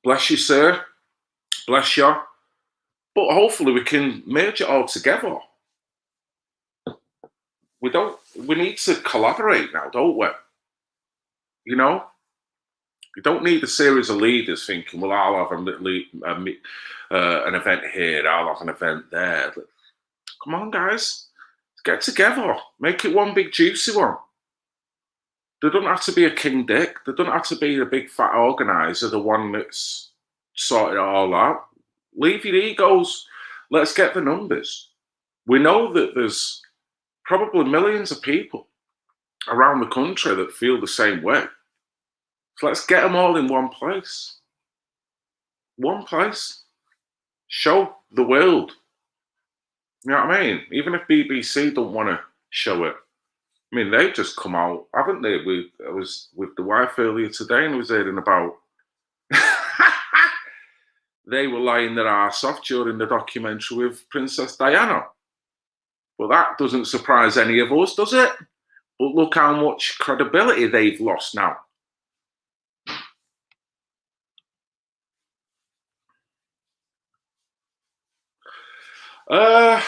Bless you, sir. Bless you. But hopefully we can merge it all together. We need to collaborate now, don't we? You know? You don't need a series of leaders thinking, well, I'll have an event here, I'll have an event there. Come on, guys. Get together. Make it one big juicy one. There doesn't have to be a King Dick. There doesn't have to be the big fat organizer, the one that's sorted it all out. Leave your egos. Let's get the numbers. We know that there's probably millions of people around the country that feel the same way. So let's get them all in one place. One place. Show the world. You know what I mean? Even if BBC don't want to show it. I mean, they've just come out, haven't they? I was with the wife earlier today and I was hearing about they were lying their arse off during the documentary with Princess Diana. Well, that doesn't surprise any of us, does it? But look how much credibility they've lost now. I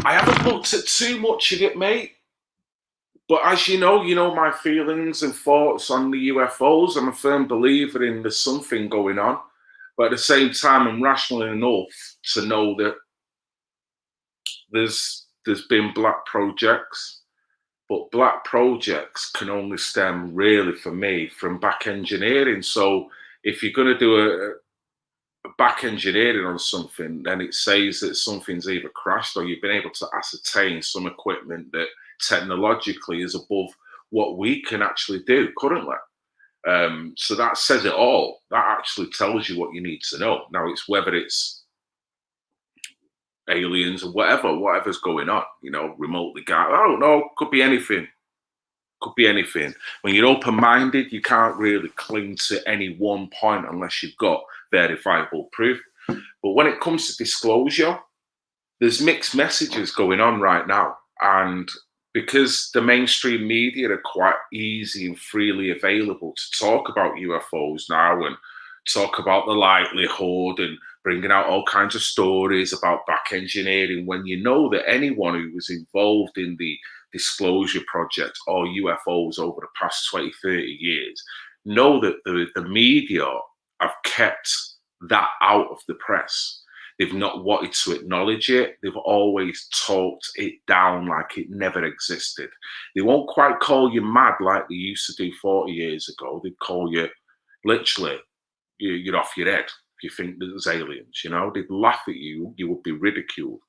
haven't looked at too much of it, mate. But as you know my feelings and thoughts on the UFOs. I'm a firm believer in there's something going on. But at the same time, I'm rational enough to know that there's been black projects. But black projects can only stem, really, for me, from back engineering. So if you're going to do a back engineering on something, then it says that something's either crashed or you've been able to ascertain some equipment that technologically is above what we can actually do currently. So that says it all. That actually tells you what you need to know. Now, it's whether it's aliens or whatever's going on, remotely guided. I don't know, could be anything. Could be anything. When you're open-minded, you can't really cling to any one point unless you've got verifiable proof. But when it comes to disclosure, there's mixed messages going on right now. And because the mainstream media are quite easy and freely available to talk about UFOs now and talk about the likelihood and bringing out all kinds of stories about back engineering, when you know that anyone who was involved in the disclosure project or UFOs over the past 20, 30 years know that the media have kept that out of the press. They've not wanted to acknowledge it. They've always talked it down like it never existed. They won't quite call you mad like they used to do 40 years ago. They'd call you, literally, you're off your head if you think there's aliens, They'd laugh at you. You would be ridiculed.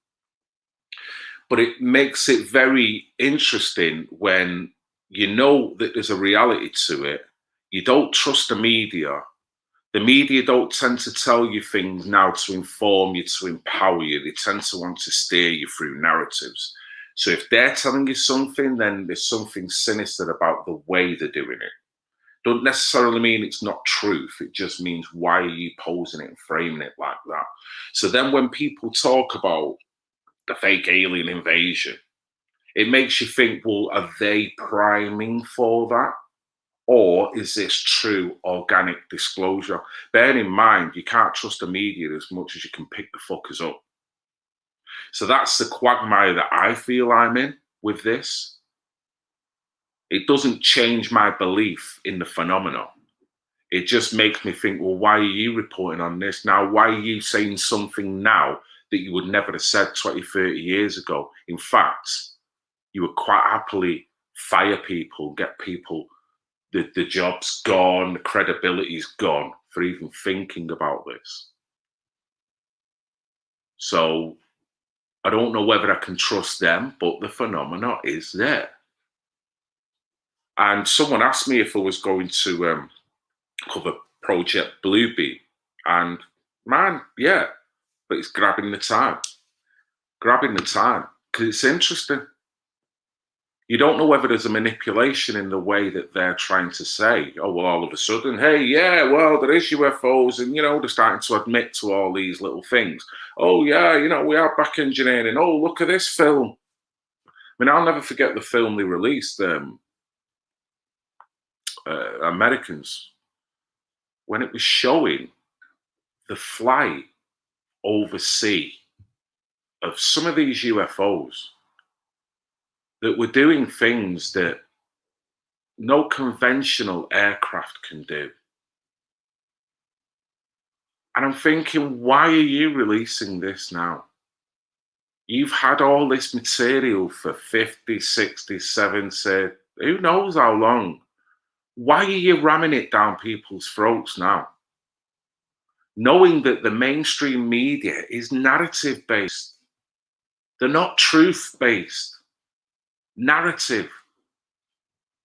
But it makes it very interesting when you know that there's a reality to it. You don't trust the media. The media don't tend to tell you things now to inform you, to empower you. They tend to want to steer you through narratives. So if they're telling you something, then there's something sinister about the way they're doing it. Don't necessarily mean it's not truth. It just means, why are you posing it and framing it like that? So then when people talk about the fake alien invasion, it makes you think, well, are they priming for that? Or is this true organic disclosure? Bear in mind, you can't trust the media as much as you can pick the fuckers up. So that's the quagmire that I feel I'm in with this. It doesn't change my belief in the phenomenon. It just makes me think, well, why are you reporting on this now? Why are you saying something now that you would never have said 20, 30 years ago? In fact, you would quite happily fire people, get people, the job's gone, the credibility's gone for even thinking about this. So I don't know whether I can trust them, but the phenomena is there. And someone asked me if I was going to cover Project Bluebeam. And man, yeah, but it's grabbing the time. Grabbing the time, because it's interesting. You don't know whether there's a manipulation in the way that they're trying to say, oh, well, all of a sudden, hey, yeah, well, there is UFOs, and, they're starting to admit to all these little things. Oh, yeah, we are back engineering. Oh, look at this film. I mean, I'll never forget the film they released, Americans, when it was showing the flight overseas of some of these UFOs that were doing things that no conventional aircraft can do. And I'm thinking, why are you releasing this now? You've had all this material for 50, 60, 70, who knows how long. Why are you ramming it down people's throats now? Knowing that the mainstream media is narrative based. They're not truth based. Narrative.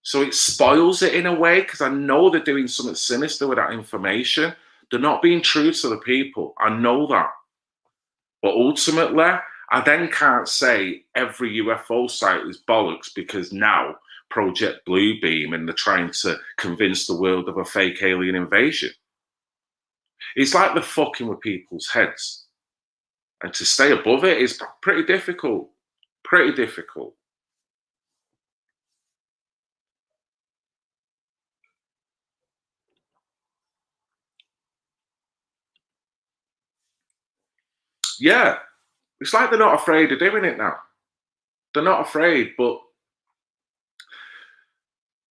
So it spoils it in a way, because I know they're doing something sinister with that information. They're not being true to the people. I know that. But ultimately, I then can't say every UFO site is bollocks, because now Project Bluebeam and they're trying to convince the world of a fake alien invasion. It's like they're fucking with people's heads. And to stay above it is pretty difficult. Pretty difficult. Yeah, it's like they're not afraid of doing it now. They're not afraid, but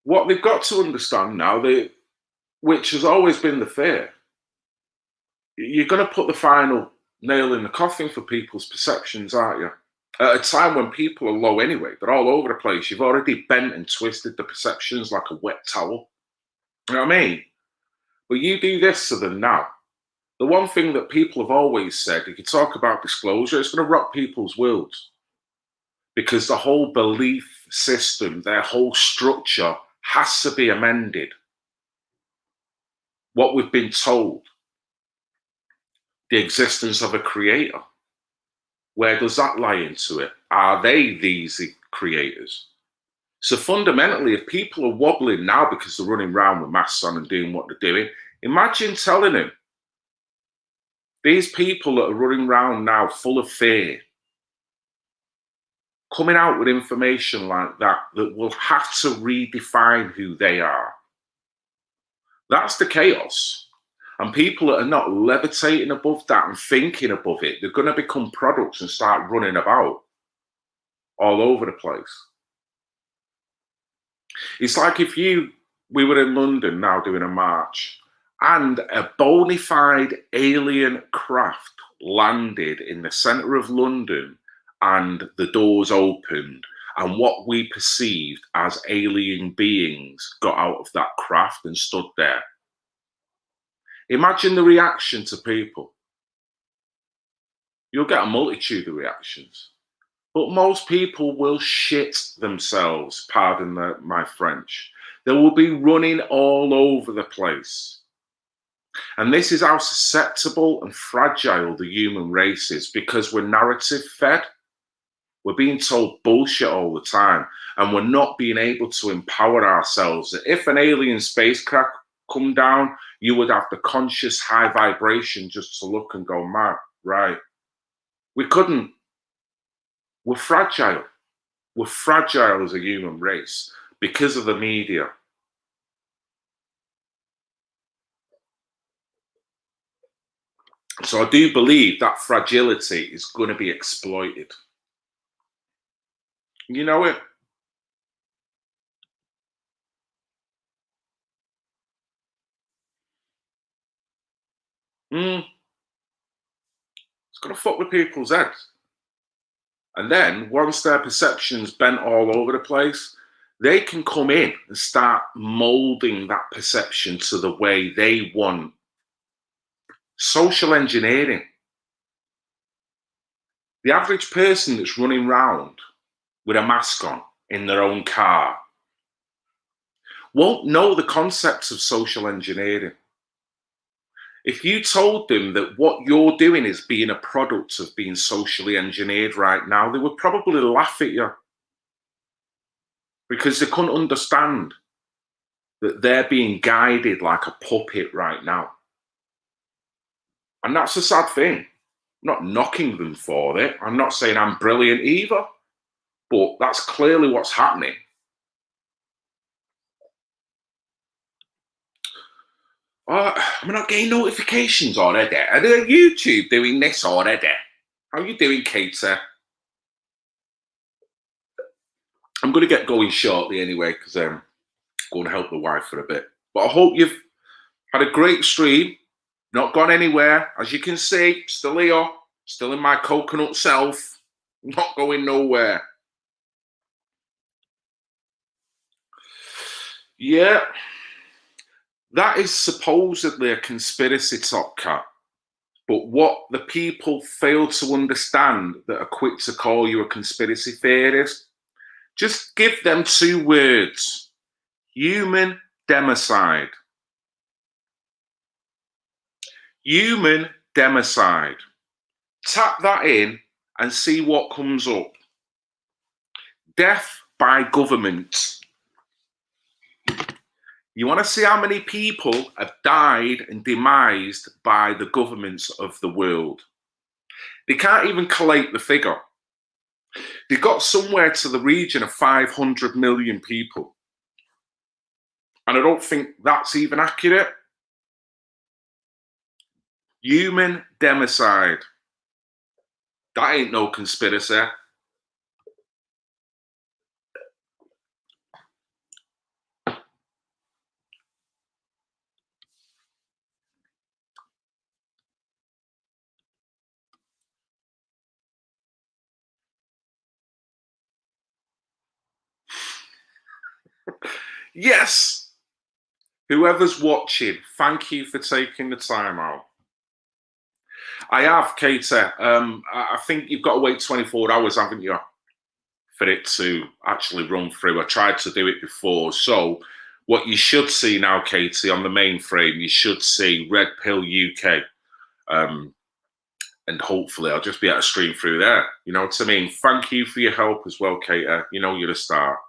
what they've got to understand now, which has always been the fear, you're going to put the final nail in the coffin for people's perceptions, aren't you? At a time when people are low anyway, they're all over the place. You've already bent and twisted the perceptions like a wet towel. You know what I mean? But you do this to them now. The one thing that people have always said, if you talk about disclosure, it's going to rock people's worlds. Because the whole belief system, their whole structure has to be amended. What we've been told, the existence of a creator, where does that lie into it? Are they these creators? So fundamentally, if people are wobbling now because they're running around with masks on and doing what they're doing, imagine telling them, these people that are running around now full of fear, coming out with information like that will have to redefine who they are. That's the chaos. And people that are not levitating above that and thinking above it, they're going to become products and start running about all over the place. It's like if we were in London now doing a march, and a bona fide alien craft landed in the centre of London and the doors opened and what we perceived as alien beings got out of that craft and stood there. Imagine the reaction to people. You'll get a multitude of reactions. But most people will shit themselves, pardon my French. They will be running all over the place. And this is how susceptible and fragile the human race is, because we're narrative fed. We're being told bullshit all the time, and we're not being able to empower ourselves. If an alien spacecraft come down, you would have the conscious high vibration just to look and go, man, right. We couldn't. We're fragile. We're fragile as a human race because of the media. So I do believe that fragility is going to be exploited. You know it? It's going to fuck with people's heads. And then once their perception's bent all over the place, they can come in and start molding that perception to the way they want. Social engineering. The average person that's running around with a mask on in their own car won't know the concepts of social engineering. If you told them that what you're doing is being a product of being socially engineered right now, they would probably laugh at you. because they couldn't understand that they're being guided like a puppet right now. And that's a sad thing. I'm not knocking them for it. I'm not saying I'm brilliant either, but that's clearly what's happening. I'm not getting notifications already. Are they on YouTube doing this already? How are you doing, Katie? I'm going to get going shortly anyway, because I'm going to help the wife for a bit. But I hope you've had a great stream. Not gone anywhere. As you can see, still here. Still in my coconut self. Not going nowhere. Yeah. That is supposedly a conspiracy, Top Cat. But what the people fail to understand that are quick to call you a conspiracy theorist, just give them 2 words. Human democide. Human democide. Tap that in and see what comes up. Death by government. You want to see how many people have died and demised by the governments of the world? They can't even collate the figure. They got somewhere to the region of 500 million people. And I don't think that's even accurate. Human democide. That ain't no conspiracy. Yes, whoever's watching, thank you for taking the time out. I have, Katie. I think you've got to wait 24 hours, haven't you, for it to actually run through. I tried to do it before. So what you should see now, Katie, on the main frame, you should see Red Pill UK. And hopefully I'll just be able to stream through there. You know what I mean? Thank you for your help as well, Katie. You know you're a star.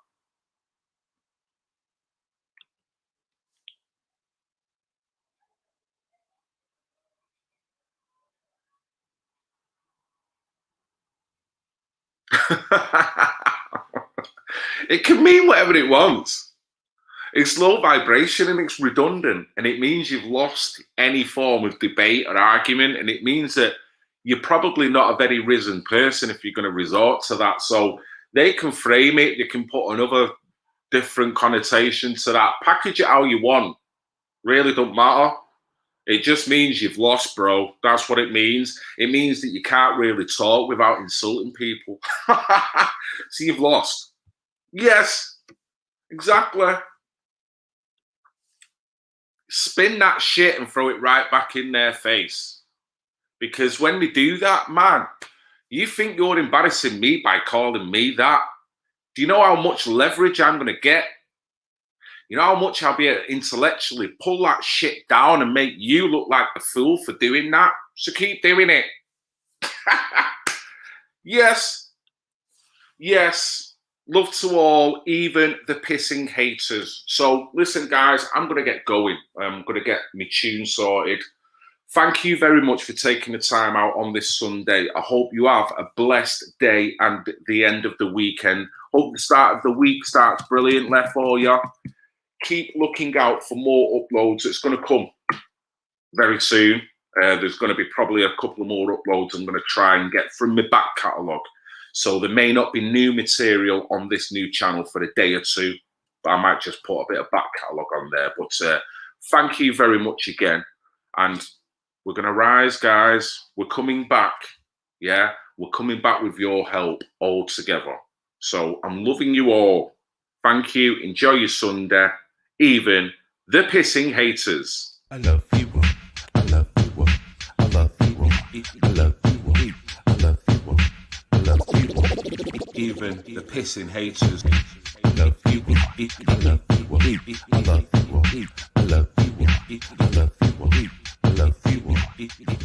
It can mean whatever it wants. It's low vibration and it's redundant, and it means you've lost any form of debate or argument, and it means that you're probably not a very risen person if you're going to resort to that. So they can frame it, they can put another different connotation to that, package it how you want. Really don't matter. It just means you've lost, bro. That's what it means. It means that you can't really talk without insulting people. So you've lost. Yes, exactly. Spin that shit and throw it right back in their face. Because when they do that, man, you think you're embarrassing me by calling me that? Do you know how much leverage I'm going to get? You know how much I'll be able to intellectually pull that shit down and make you look like a fool for doing that? So keep doing it. Yes. Yes. Love to all, even the pissing haters. So listen, guys, I'm going to get going. I'm going to get my tune sorted. Thank you very much for taking the time out on this Sunday. I hope you have a blessed day and the end of the weekend. Hope the start of the week starts brilliantly for you. Keep looking out for more uploads. It's going to come very soon. There's going to be probably a couple of more uploads I'm going to try and get from my back catalogue. So there may not be new material on this new channel for a day or two, but I might just put a bit of back catalogue on there. But thank you very much again. And we're going to rise, guys. We're coming back. Yeah, we're coming back with your help all together. So I'm loving you all. Thank you. Enjoy your Sunday. Even the pissing haters. I love you. I love you. I love you. I love you. I love you. I love you. Even the pissing haters. I love you. I love you. I love you. I love you. I love you. I love you.